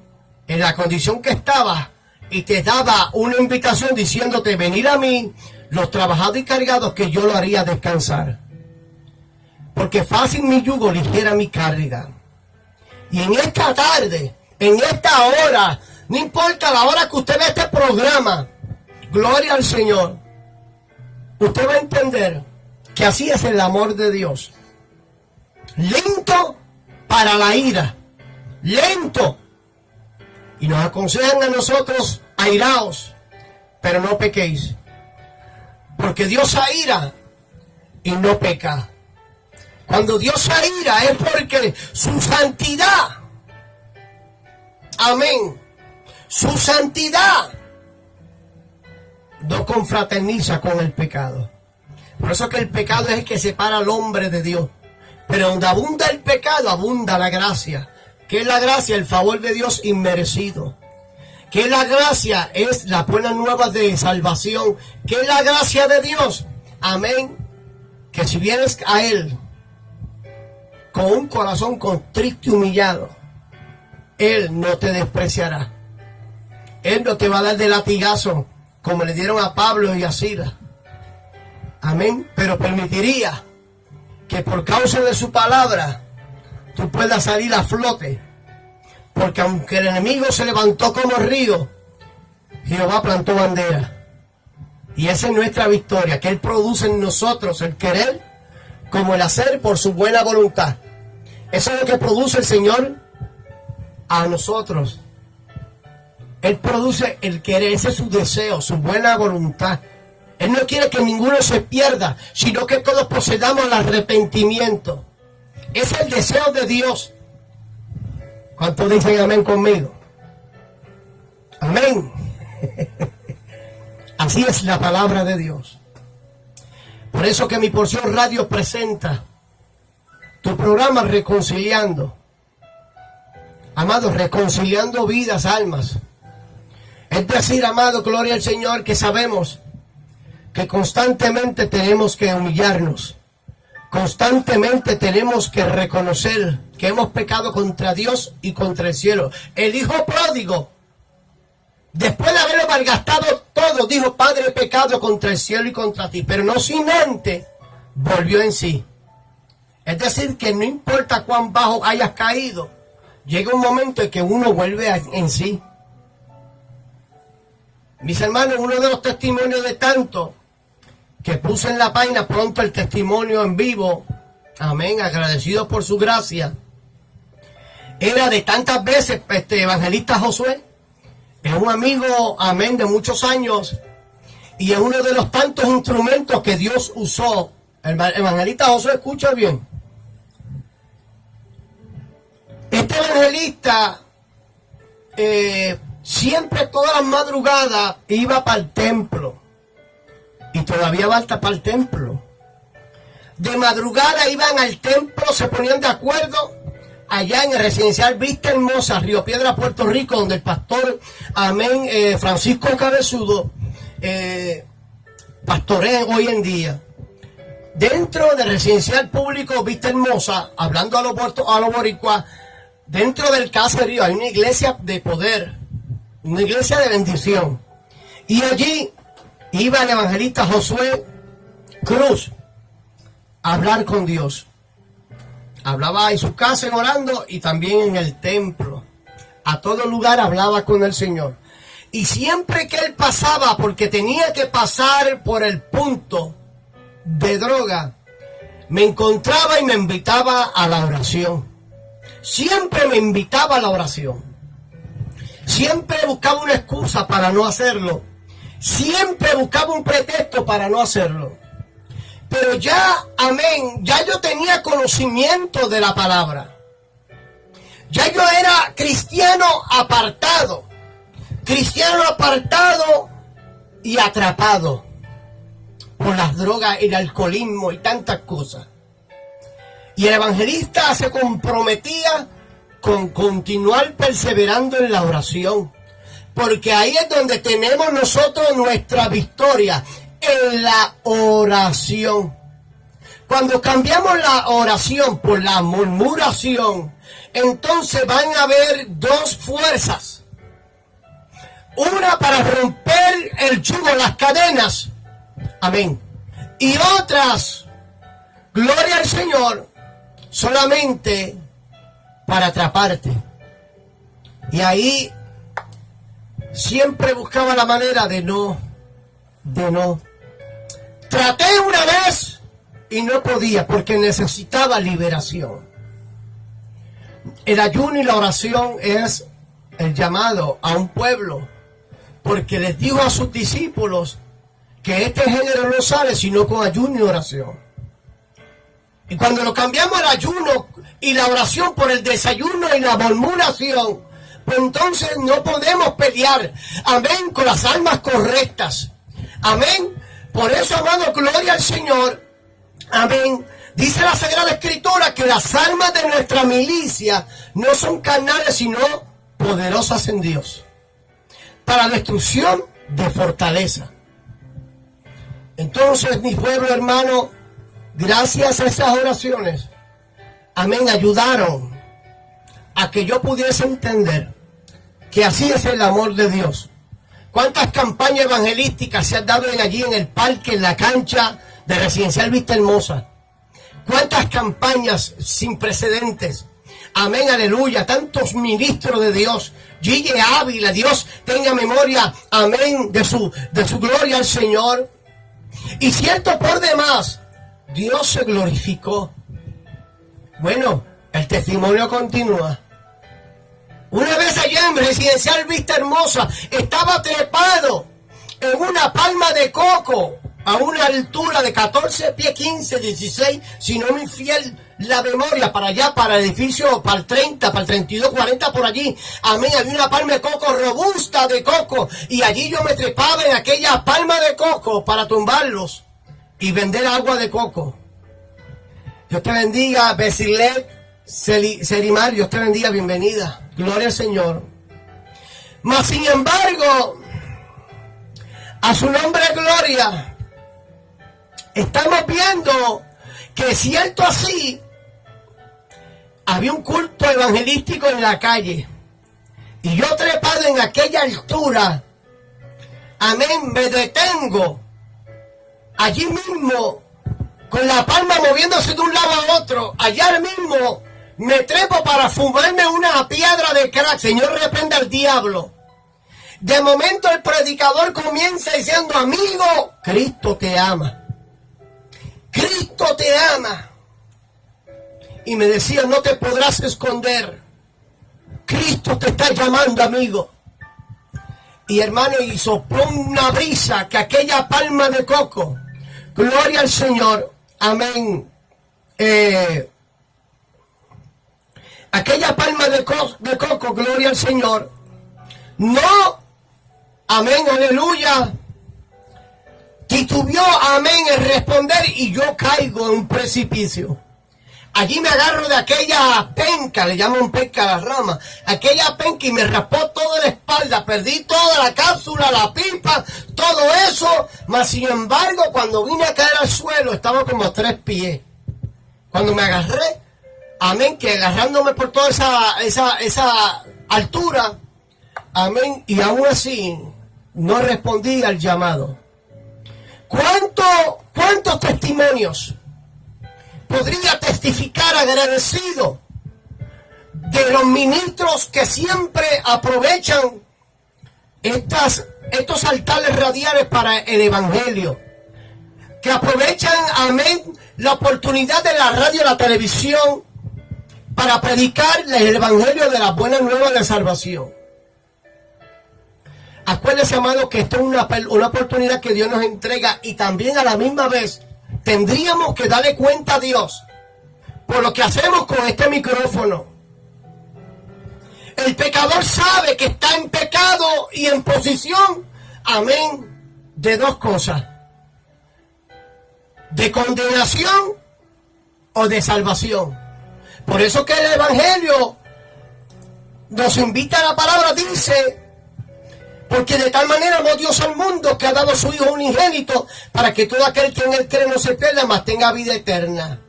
en la condición que estaba, y te daba una invitación diciéndote, venir a mí, los trabajados y cargados, que yo lo haría descansar. Porque fácil mi yugo, ligera mi carga. Y en esta tarde, en esta hora, no importa la hora que usted ve este programa, gloria al Señor, usted va a entender que así es el amor de Dios. Lento para la ira, lento. Y nos aconsejan a nosotros, airaos, pero no pequéis. Porque Dios aira y no peca. Cuando Dios aira es porque su santidad, amén, su santidad no confraterniza con el pecado. Por eso que el pecado es el que separa al hombre de Dios. Pero donde abunda el pecado, abunda la gracia. ¿Qué es la gracia? El favor de Dios inmerecido. ¿Qué es la gracia? Es la buena nueva de salvación. ¿Qué es la gracia de Dios? Amén. Que si vienes a Él con un corazón contrito y humillado, Él no te despreciará. Él no te va a dar de latigazo como le dieron a Pablo y a Silas. Amén. Pero permitiría que por causa de su palabra tú puedas salir a flote. Porque aunque el enemigo se levantó como río, Jehová plantó bandera. Y esa es nuestra victoria, que Él produce en nosotros el querer como el hacer por su buena voluntad. Eso es lo que produce el Señor a nosotros. Él produce el querer, ese es su deseo, su buena voluntad. Él no quiere que ninguno se pierda, sino que todos procedamos al arrepentimiento. Es el deseo de Dios. ¿Cuántos dicen amén conmigo? Amén. Así es la palabra de Dios. Por eso que mi porción radio presenta tu programa Reconciliando. Amados, reconciliando vidas, almas. Es decir, amado, gloria al Señor, que sabemos que constantemente tenemos que humillarnos. Constantemente tenemos que reconocer que hemos pecado contra Dios y contra el cielo. El hijo pródigo, después de haberlo malgastado todo, dijo, Padre, he pecado contra el cielo y contra ti. Pero no sin antes, volvió en sí. Es decir, que no importa cuán bajo hayas caído, llega un momento en que uno vuelve en sí. Mis hermanos, uno de los testimonios de tanto que puse en la página pronto, el testimonio en vivo, amén, agradecido por su gracia, era de tantas veces, evangelista Josué, es un amigo, amén, de muchos años, y es uno de los tantos instrumentos que Dios usó. El evangelista Josué, escucha bien, este evangelista siempre todas las madrugadas iba para el templo. Y todavía va para el templo. De madrugada iban al templo, se ponían de acuerdo allá en el residencial Vista Hermosa, Río Piedra, Puerto Rico, donde el pastor, amén, Francisco Cabezudo, pastorea hoy en día. Dentro del residencial público Vista Hermosa, hablando a los boricuas, dentro del caserío hay una iglesia de poder, una iglesia de bendición. Y allí iba el evangelista Josué Cruz a hablar con Dios. Hablaba en su casa orando y también en el templo. A todo lugar hablaba con el Señor. Y siempre que él pasaba, porque tenía que pasar por el punto de droga, me encontraba y me invitaba a la oración. Siempre me invitaba a la oración. Siempre buscaba una excusa para no hacerlo. Siempre buscaba un pretexto para no hacerlo. Pero ya, amén, ya yo tenía conocimiento de la palabra. Ya yo era cristiano apartado y atrapado por las drogas, el alcoholismo y tantas cosas. Y el evangelista se comprometía con continuar perseverando en la oración, porque ahí es donde tenemos nosotros nuestra victoria, en la oración. Cuando cambiamos la oración por la murmuración, entonces van a haber dos fuerzas. Una para romper el yugo, las cadenas. Amén. Y otras, gloria al Señor, solamente para atraparte. Y ahí siempre buscaba la manera de no. Traté una vez y no podía porque necesitaba liberación. El ayuno y la oración es el llamado a un pueblo, porque les dijo a sus discípulos que este género no sale sino con ayuno y oración. Y cuando lo cambiamos el ayuno y la oración por el desayuno y la murmuración, pues entonces no podemos pelear, amén, con las almas correctas. Amén. Por eso, amado, gloria al Señor. Amén. Dice la Sagrada Escritura que las almas de nuestra milicia no son carnales, sino poderosas en Dios, para destrucción de fortaleza. Entonces, mi pueblo hermano, gracias a esas oraciones, amén, ayudaron a que yo pudiese entender que así es el amor de Dios. ¿Cuántas campañas evangelísticas se han dado allí en el parque, en la cancha de Residencial Vista Hermosa? ¿Cuántas campañas sin precedentes? Amén, aleluya. Tantos ministros de Dios. Gigi Ávila, Dios tenga memoria, amén, de su gloria al Señor. Y cierto por demás, Dios se glorificó. Bueno, el testimonio continúa. Una vez allá en Residencial Vista Hermosa, estaba trepado en una palma de coco a una altura de 14 pies, 15, 16, si no me infiel la memoria, para allá, para el edificio, para el 30, para el 32, 40, por allí. Amén, había una palma de coco robusta de coco, y allí yo me trepaba en aquella palma de coco para tumbarlos y vender agua de coco. Dios te bendiga, Besilet, Serimar, Dios te bendiga, bienvenida. Gloria al Señor. Mas sin embargo, a su nombre gloria, estamos viendo que cierto así, había un culto evangelístico en la calle, y yo trepado en aquella altura, amén, me detengo allí mismo, con la palma moviéndose de un lado a otro, allá mismo me trepo para fumarme una piedra de crack. Señor, reprenda al diablo. De momento el predicador comienza diciendo: amigo, Cristo te ama. Cristo te ama. Y me decía: no te podrás esconder. Cristo te está llamando, amigo. Y hermano, y sopló una brisa que aquella palma de coco, gloria al Señor, amén, aquella palma de coco, gloria al Señor, no, amén, aleluya, titubeó, amén, en responder, y yo caigo en un precipicio. Allí me agarro de aquella penca, le llaman penca a la rama, aquella penca, y me raspó toda la espalda, perdí toda la cápsula, la pipa, todo eso, mas sin embargo, cuando vine a caer al suelo, estaba como a 3 pies. Cuando me agarré, amén, que agarrándome por toda esa altura, amén, y aún así, no respondí al llamado. ¿Cuántos testimonios podría testificar agradecido de los ministros que siempre aprovechan estos altares radiales para el evangelio, que aprovechan, amén, la oportunidad de la radio y la televisión para predicar el evangelio de la buena nueva de salvación. Acuérdense, amado, que esto es una oportunidad que Dios nos entrega, y también a la misma vez tendríamos que darle cuenta a Dios por lo que hacemos con este micrófono. El pecador sabe que está en pecado y en posición, amén, de dos cosas: de condenación o de salvación. Por eso que el evangelio nos invita a la palabra, dice: porque de tal manera amó Dios al mundo, que ha dado a su Hijo unigénito, para que todo aquel que en él cree no se pierda, mas tenga vida eterna.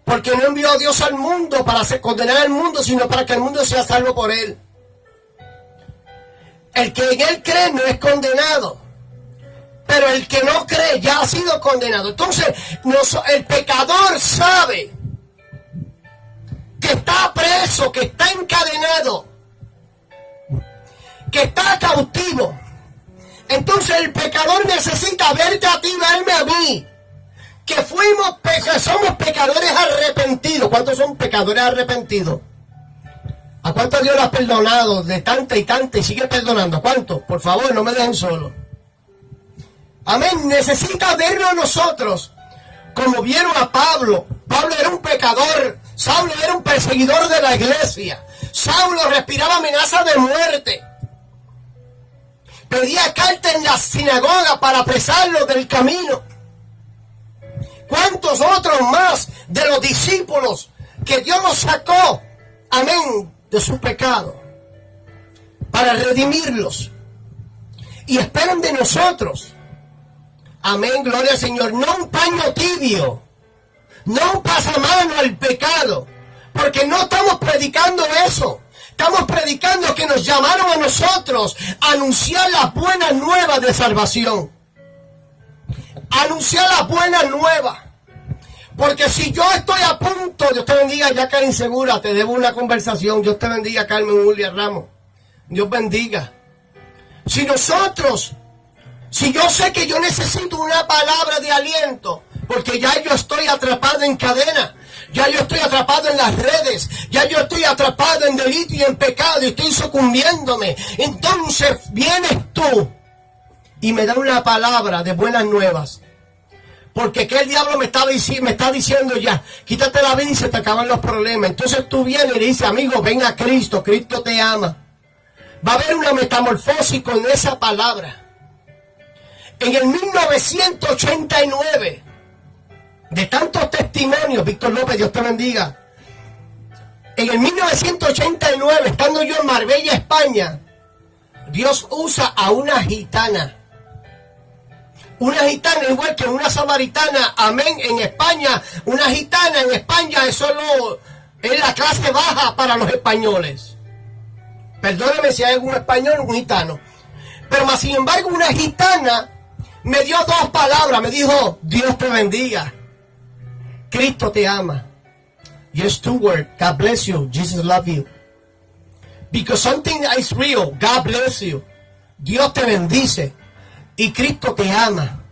Porque no envió a Dios al mundo para condenar al mundo, sino para que el mundo sea salvo por él. El que en él cree no es condenado, pero el que no cree ya ha sido condenado. Entonces, el pecador sabe que está preso, que está encadenado, que está cautivo. Entonces el pecador necesita verte a ti, verme a mí, que somos pecadores arrepentidos. ¿Cuántos son pecadores arrepentidos? ¿A cuántos Dios lo ha perdonado de tanta y tanta y sigue perdonando? ¿Cuántos? Por favor, no me dejen solo. Amén. Necesita verlo a nosotros como vieron a Pablo. Pablo era un pecador. Saulo era un perseguidor de la iglesia. Saulo respiraba amenazas de muerte. Pedía carta en la sinagoga para apresarlo del camino. ¿Cuántos otros más de los discípulos que Dios los sacó, amén, de su pecado para redimirlos? Y esperan de nosotros, amén, gloria al Señor, no un paño tibio, no un pasamano al pecado, porque no estamos predicando eso. Estamos predicando que nos llamaron a nosotros a anunciar las buenas nuevas de salvación. Anunciar las buenas nuevas. Porque si yo estoy a punto, Dios te bendiga, Jacqueline Segura, te debo una conversación. Dios te bendiga, Carmen Julia Ramos. Dios bendiga. Si yo sé que yo necesito una palabra de aliento, porque ya yo estoy atrapado en cadena, ya yo estoy atrapado en las redes, ya yo estoy atrapado en delito y en pecado y estoy sucumbiéndome. Entonces vienes tú y me das una palabra de buenas nuevas. Porque que el diablo me está diciendo ya, quítate la vida y se te acaban los problemas. Entonces tú vienes y le dices: amigo, ven a Cristo, Cristo te ama. Va a haber una metamorfosis con esa palabra. En el 1989, de tantos testimonios, Víctor López, Dios te bendiga. En el 1989, estando yo en Marbella, España, Dios usa a una gitana. Una gitana igual que una samaritana, amén, en España. Una gitana en España es la clase baja para los españoles. Perdóneme si hay algún español, un gitano. Pero más sin embargo, una gitana me dio dos palabras. Me dijo: Dios te bendiga. Cristo te ama. Yes, two words. God bless you. Jesus love you. Because something is real. God bless you. Dios te bendice. Y Cristo te ama.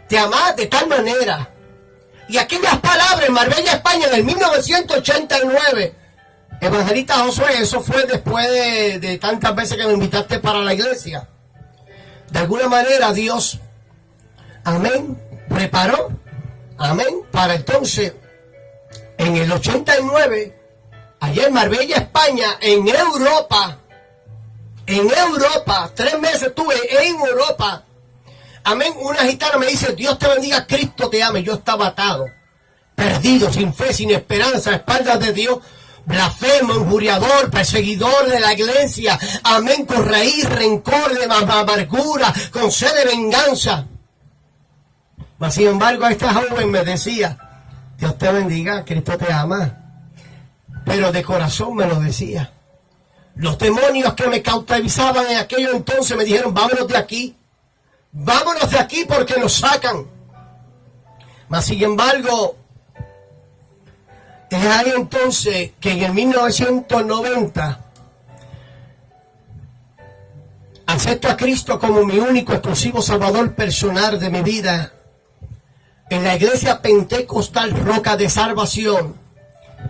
Te ama de tal manera. Y aquellas palabras en Marbella, España, en el 1989. Evangelista Josué, eso fue después de tantas veces que me invitaste para la iglesia. De alguna manera Dios, amén, preparó, amén, para entonces, en el 89, allá en Marbella, España, en Europa, 3 meses estuve en Europa, amén, una gitana me dice: Dios te bendiga, Cristo te ama. Yo estaba atado, perdido, sin fe, sin esperanza, a espaldas de Dios, blasfemo, injuriador, perseguidor de la iglesia, amén, con raíz, rencor, de amargura, con sed de venganza. Mas sin embargo, esta joven me decía: Dios te bendiga, Cristo te ama. Pero de corazón me lo decía. Los demonios que me cautivaban en aquello entonces me dijeron: vámonos de aquí porque nos sacan. Mas sin embargo, Es ahí entonces que en el 1990 acepto a Cristo como mi único exclusivo salvador personal de mi vida en la iglesia pentecostal Roca de Salvación,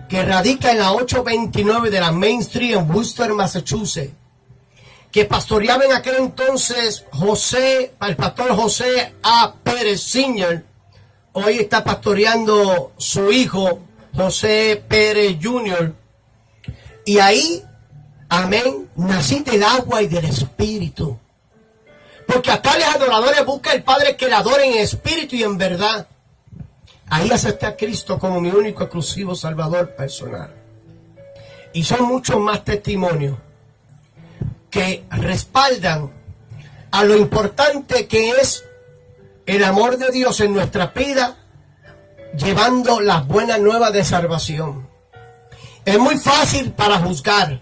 que radica en la 829 de la Main Street en Worcester, Massachusetts, que pastoreaba en aquel entonces el pastor José A. Pérez Sr. Hoy está pastoreando su hijo José Pérez Jr. Y ahí, amén, nací del agua y del espíritu. Porque a tales adoradores busca el Padre que le adoren en espíritu y en verdad. Ahí acepté a Cristo como mi único exclusivo salvador personal. Y son muchos más testimonios que respaldan a lo importante que es el amor de Dios en nuestra vida, llevando las buenas nuevas de salvación. Es muy fácil para juzgar.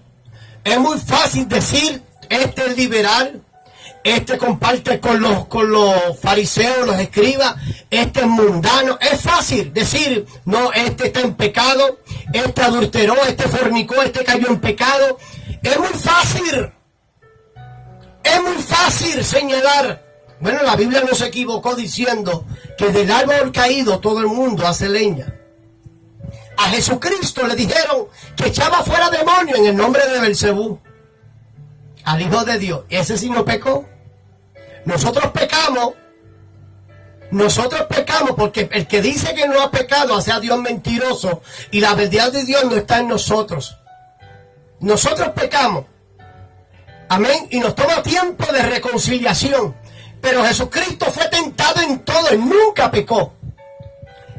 Es muy fácil decir, este es liberal, este comparte con los fariseos, los escribas, este es mundano. Es fácil decir, no, este está en pecado, este adulteró, este fornicó, este cayó en pecado. Es muy fácil. Es muy fácil señalar. Bueno, la Biblia no se equivocó diciendo que del árbol caído todo el mundo hace leña. A Jesucristo le dijeron que echaba fuera demonios en el nombre de Belcebú, al Hijo de Dios. Ese sí no pecó. Nosotros pecamos porque el que dice que no ha pecado hace a Dios mentiroso y la verdad de Dios no está en nosotros. Nosotros pecamos. Amén. Y nos toma tiempo de reconciliación. Pero Jesucristo fue tentado en todo y nunca pecó.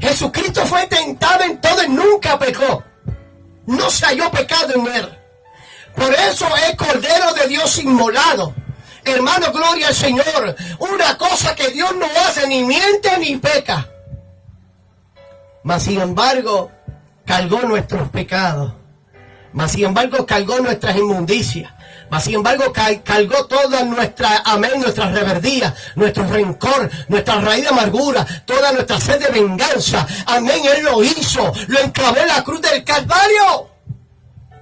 Jesucristo fue tentado en todo y nunca pecó. No se halló pecado en él. Por eso es Cordero de Dios inmolado. Hermano, gloria al Señor. Una cosa que Dios no hace, ni miente ni peca. Mas sin embargo, cargó nuestros pecados. Mas sin embargo, cargó nuestras inmundicias. Mas sin embargo, cargó toda nuestra, amén, nuestra reverdía, nuestro rencor, nuestra raíz de amargura, toda nuestra sed de venganza. Amén, Él lo hizo, lo enclavó en la cruz del Calvario.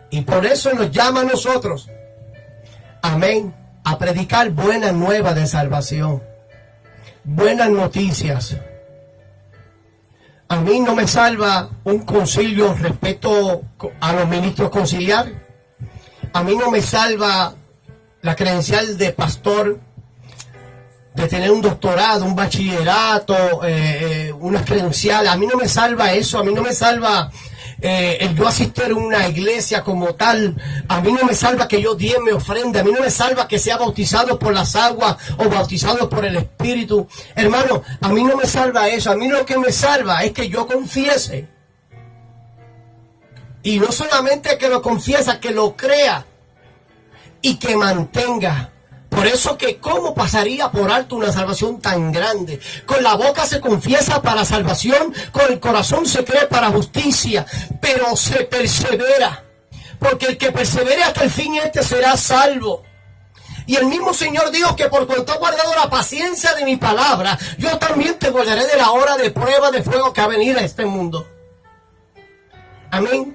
Y por eso nos llama a nosotros, amén, a predicar buenas nuevas de salvación, buenas noticias. A mí no me salva un concilio respecto a los ministros conciliares. A mí no me salva la credencial de pastor, de tener un doctorado, un bachillerato, unas credenciales. A mí no me salva eso. A mí no me salva el yo asistir a una iglesia como tal. A mí no me salva que yo diezme ofrenda. A mí no me salva que sea bautizado por las aguas o bautizado por el Espíritu. Hermano, a mí no me salva eso. A mí lo que me salva es que yo confiese. Y no solamente que lo confiesa, que lo crea y que mantenga. Por eso que cómo pasaría por alto una salvación tan grande. Con la boca se confiesa para salvación, con el corazón se cree para justicia, pero se persevera. Porque el que persevere hasta el fin, este será salvo. Y el mismo Señor dijo que por cuanto he guardado la paciencia de mi palabra, yo también te guardaré de la hora de prueba de fuego que ha venido a este mundo. Amén.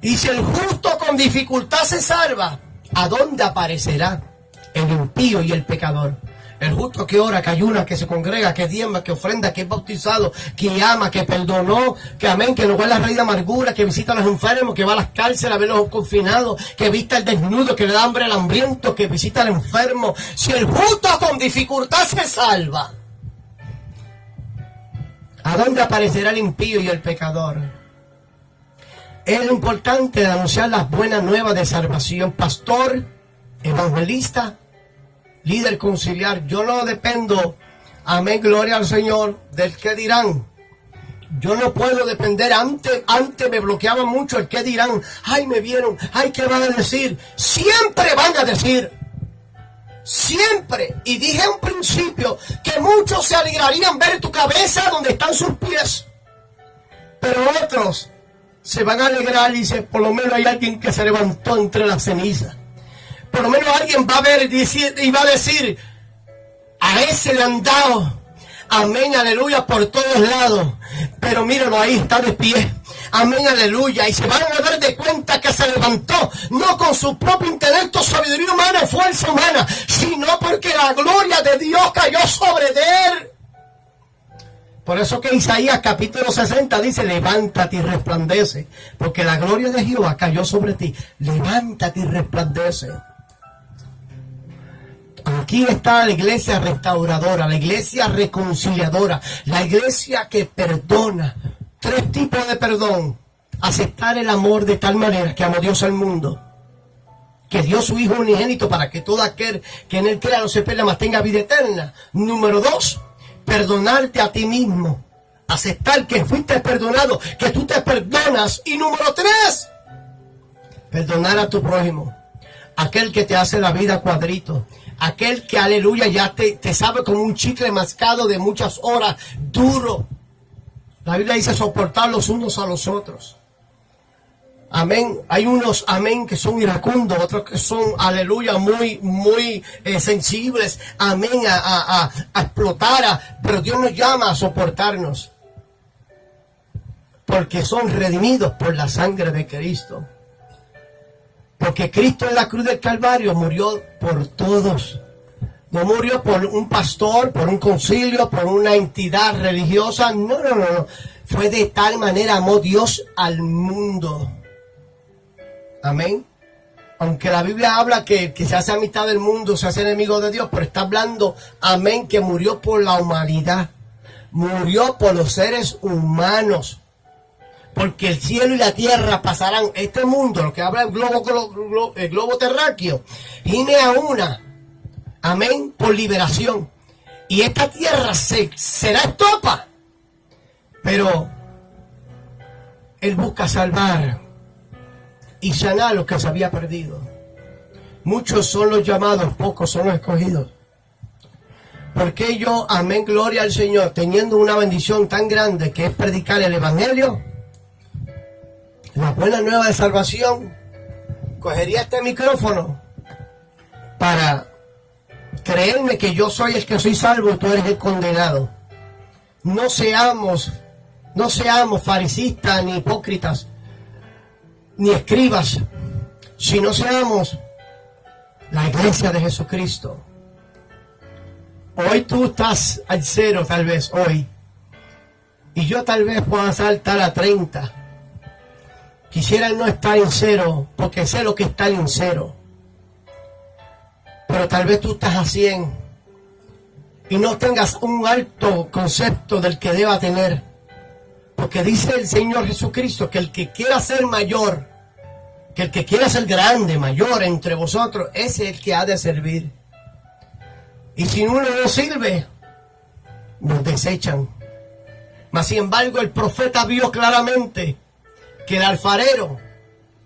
Y si el justo con dificultad se salva, ¿a dónde aparecerá el impío y el pecador? El justo que ora, que ayuna, que se congrega, que diezma, que ofrenda, que es bautizado, que ama, que perdonó, que amén, que no guarda la raíz de amargura, que visita a los enfermos, que va a las cárceles a ver a los confinados, que vista al desnudo, que le da hambre al hambriento, que visita al enfermo. Si el justo con dificultad se salva, ¿a dónde aparecerá el impío y el pecador? Es lo importante de anunciar las buenas nuevas de salvación. Pastor, evangelista, líder conciliar. Yo no dependo, amén, gloria al Señor, del qué dirán. Yo no puedo depender. Antes me bloqueaba mucho el qué dirán. Ay, me vieron. Ay, ¿qué van a decir? Siempre van a decir. Siempre. Y dije en principio que muchos se alegrarían ver tu cabeza donde están sus pies. Pero otros se van a alegrar y dice, por lo menos hay alguien que se levantó entre las cenizas. Por lo menos alguien va a ver y va a decir, a ese le han dado, amén, aleluya, por todos lados. Pero míralo, ahí está de pie. Amén, aleluya. Y se van a dar de cuenta que se levantó, no con su propio intelecto, sabiduría humana, fuerza humana, sino porque la gloria de Dios cayó sobre él. Por eso que Isaías capítulo 60 dice, levántate y resplandece, porque la gloria de Jehová cayó sobre ti. Levántate y resplandece. Aquí está la iglesia restauradora, la iglesia reconciliadora, la iglesia que perdona. 3 tipos de perdón. Aceptar el amor de tal manera que amó Dios al mundo, que dio su Hijo unigénito para que todo aquel que en él crea no se pierda, mas tenga vida eterna. Número 2, perdonarte a ti mismo. Aceptar que fuiste perdonado, que tú te perdonas. Y número 3, perdonar a tu prójimo. Aquel que te hace la vida cuadrito. Aquel que, aleluya, ya te sabe como un chicle mascado de muchas horas, duro. La Biblia dice soportar los unos a los otros. Amén. Hay unos, amén, que son iracundos, otros que son, aleluya, muy sensibles, amén, a explotar, pero Dios nos llama a soportarnos. Porque son redimidos por la sangre de Cristo. Porque Cristo en la cruz del Calvario murió por todos. No murió por un pastor, por un concilio, por una entidad religiosa. No. Fue de tal manera amó Dios al mundo. Amén. Aunque la Biblia habla que se hace amistad del mundo, se hace enemigo de Dios, pero está hablando, amén, que murió por la humanidad. Murió por los seres humanos. Porque el cielo y la tierra pasarán. Este mundo, lo que habla el globo terráqueo, gime a una. Amén, por liberación. Y esta tierra será estopa. Pero Él busca salvar y sanar lo que se había perdido. Muchos son los llamados, pocos son los escogidos. Porque yo, amén, gloria al Señor, teniendo una bendición tan grande que es predicar el Evangelio, la buena nueva de salvación, cogería este micrófono para creerme que yo soy el que soy salvo y tú eres el condenado. No seamos fariseístas ni hipócritas ni escribas, sino seamos la iglesia de Jesucristo. Hoy tú estás al 0, tal vez hoy, y yo tal vez pueda saltar a 30. Quisiera no estar en 0, porque sé lo que está en 0. Pero tal vez tú estás a 100 y no tengas un alto concepto del que deba tener. Porque dice el Señor Jesucristo que el que quiera ser mayor, que el que quiera ser grande, mayor entre vosotros, ese es el que ha de servir. Y si uno no sirve, nos desechan. Mas sin embargo el profeta vio claramente que el alfarero,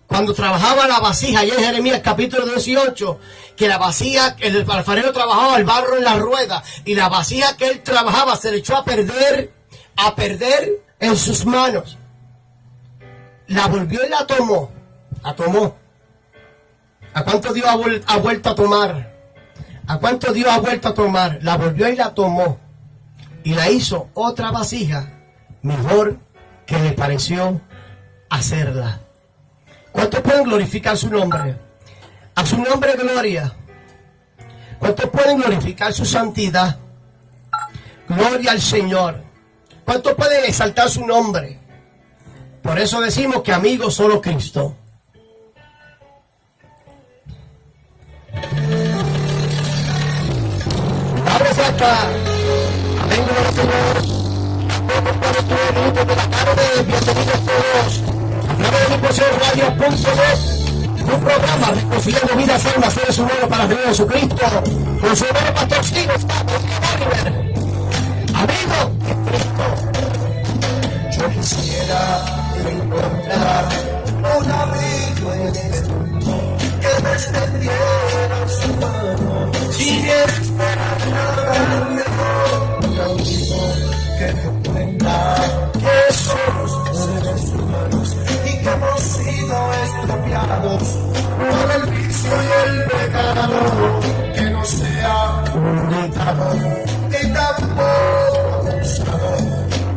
cuando trabajaba la vasija, allá en Jeremías capítulo 18, que la vasija, el alfarero trabajaba el barro en la rueda, y la vasija que él trabajaba se le echó a perder en sus manos. La volvió y la tomó. ¿A cuánto Dios ha vuelto a tomar? ¿A cuánto Dios ha vuelto a tomar? La volvió y la tomó. Y la hizo otra vasija mejor que le pareció hacerla. ¿Cuántos pueden glorificar su nombre? A su nombre gloria. ¿Cuántos pueden glorificar su santidad? Gloria al Señor. ¿Cuántos pueden exaltar su nombre? Por eso decimos que amigo solo Cristo. Ábrese acá. Amén, gloria al Señor. Minutos de la tarde, bienvenidos todos a través de Radio.net, un programa reconciliando vidas, almas, seres humanos para la gloria de Jesucristo, con su hermano pastor Steve Oliver, amigo de Cristo. Yo quisiera encontrar un amigo en este mundo que me extendiera su mano, sin esperar nada, un amigo que comprenda que somos seres humanos y que hemos sido estropeados por el vicio y el pecado, que no sea un dictador ni tampoco abusado,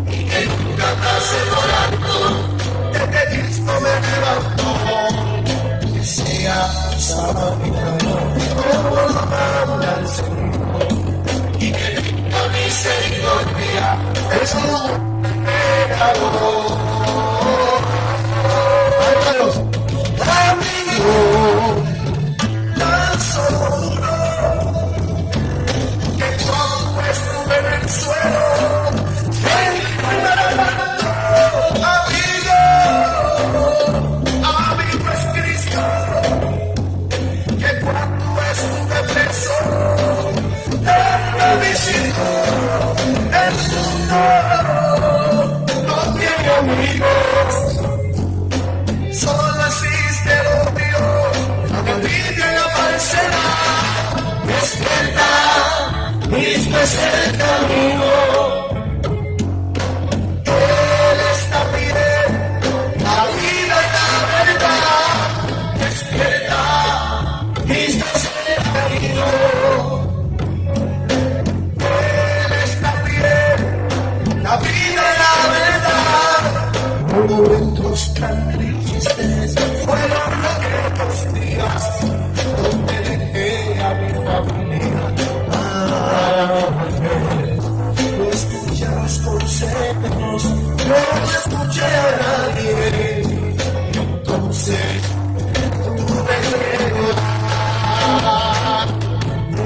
y que nunca pase por alto Cristo me levantó, que sea sanado, como lo manda el Señor, y que tenga misericordia de su pecador. Amigo, tan solo uno, que cuando estuve en el suelo, amigo es Cristo, que cuando estuve preso, Él me visitó. El mundo no tiene amigos, solo existe el odio, la envidia y la falsedad. Despierta, Cristo es el camino. Él está bien, la vida y la verdad. Despierta, Cristo es el camino. Él está bien, la vida y la verdad. Momentos tan tristes fueron aquellos días donde dejé a mi familia para volver. No escuché los consejos, no escuché a nadie. Entonces tuve que llorar.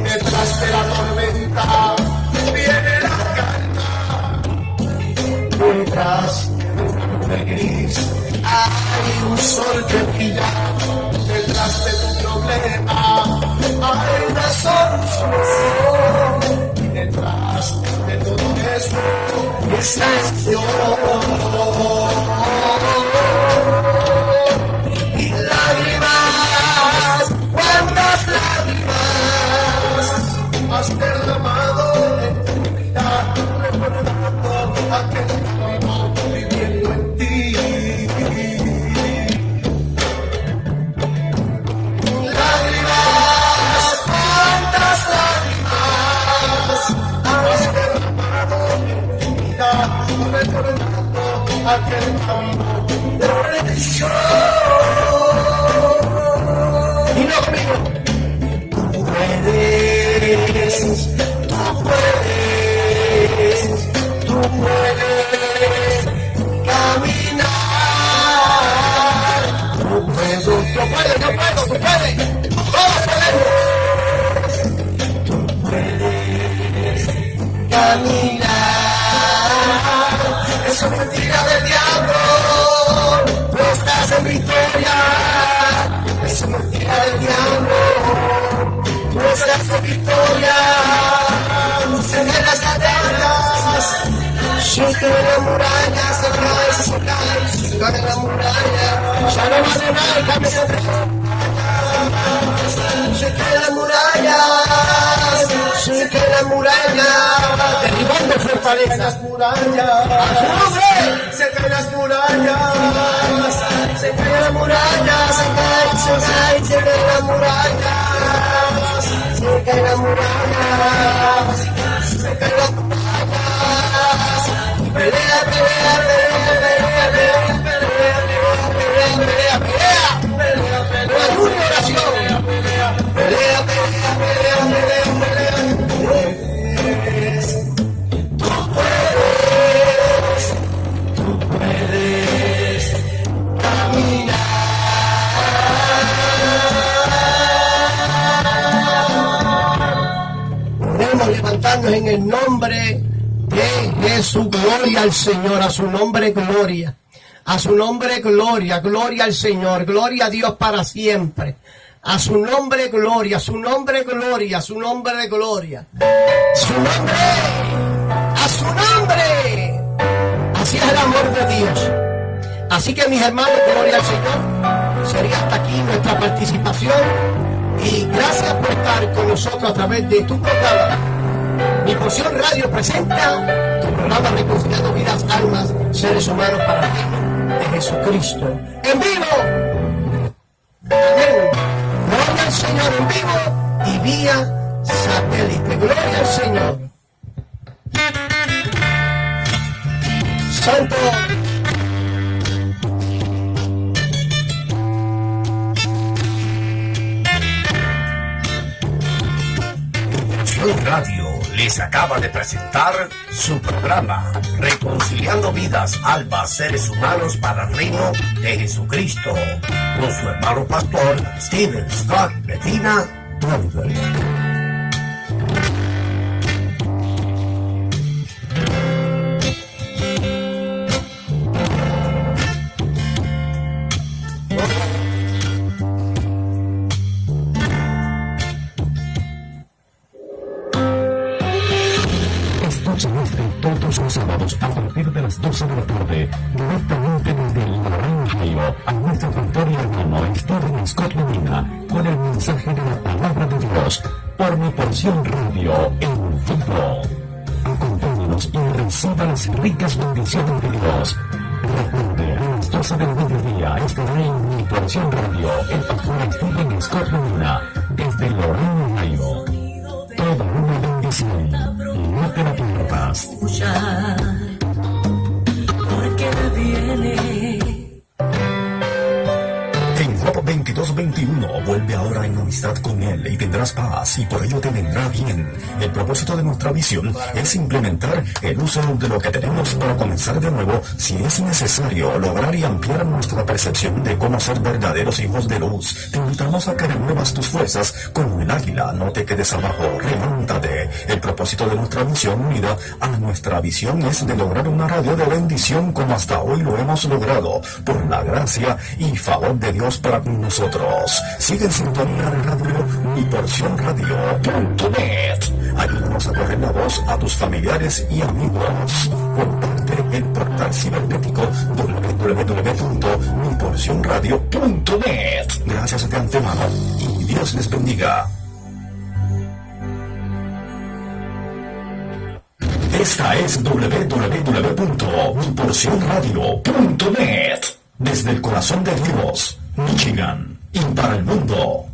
Detrás de la tormenta viene la calma. Detrás gris, hay un sol que brilla. Detrás de tu problema hay una solución, y detrás de todo eso estás Dios. Y lágrimas, cuántas lágrimas has derramado en tu vida, recordando aquel camino viviendo en ti. Lágrimas, cuántas lágrimas has derramado en tu vida, recordando aquel camino de redención. Y no conmigo. Tú puedes, tú puedes, tú puedes caminar. No puedo, yo puedo, tú puedes. Todos podemos. Tú puedes caminar. Eso es mentira del diablo. Tú estás en victoria. Eso es mentira del diablo. Tú estás en victoria. Se ven las cadenas. Se cae la muralla, se cae la muralla. Ya no vale nada, cambia de se cae la muralla, se cae la muralla. Derribando fortalezas. Las murallas. Se caen las murallas. Se cae la muralla, se cae la muralla. Se cae la muralla. Se cae la muralla. Pelea, pelea, pelea, pelea, pelea, pelea, pelea, pelea, pelea, pelea, una oración. Pelea, pelea, pelea, pelea, pelea. Tú puedes caminar. Podemos levantarnos en el nombre de Jesús. Gloria al Señor, a su nombre gloria. A su nombre gloria, gloria al Señor, gloria a Dios para siempre. A su nombre gloria, a su nombre gloria, a su nombre gloria. Su nombre, a su nombre. Así es el amor de Dios. Así que mis hermanos, gloria al Señor. Sería hasta aquí nuestra participación. Y gracias por estar con nosotros a través de tu programa. Mi Porción Radio presenta tu programa Reconciliando Vidas, Almas, Seres Humanos para el Reino de Jesucristo. En vivo. Amén. Gloria al Señor en vivo y vía satélite. Gloria al Señor. Santo. Porción Radio les acaba de presentar su programa Reconciliando Vidas, Almas, Seres Humanos para el Reino de Jesucristo, con su hermano pastor Steven Scott Medina Oliver. Todos los sábados a partir de las 12 de la tarde, directamente desde Lorain, Ohio, a nuestro pastor y hermano Steven Scott Medina, con el mensaje de la palabra de Dios, por Mi Porción Radio en vivo. Acompáñanos y reciba las ricas bendiciones de Dios. Recuerde, a las 12 del mediodía estará en Mi Porción Radio el pastor Steven Scott Medina, desde Lorain, Ohio. Toda una bendición. No te la pierdas. Porque Él viene. En Job 22:21 vuelve ahora en amistad con Él y tendrás paz y por ello te vendrá bien. El propósito de nuestra visión es implementar el uso de lo que tenemos para comenzar de nuevo si es necesario, lograr y ampliar nuestra percepción de cómo ser verdaderos hijos de luz. Te invitamos a que renuevas tus fuerzas como el águila, no te quedes abajo, remántate. El propósito de nuestra misión unida a nuestra visión es de lograr una radio de bendición como hasta hoy lo hemos logrado, por la gracia y favor de Dios para con nosotros. Sigue en sintonía de radio Mi Porción Radio.net. Ayúdanos a correr la voz a tus familiares y amigos. Comparte el portal cibernético www.miporcionradio.net. Gracias de antemano y Dios les bendiga. Esta es www.miporcionradio.net. Desde el corazón de Dios, Michigan, y para el mundo.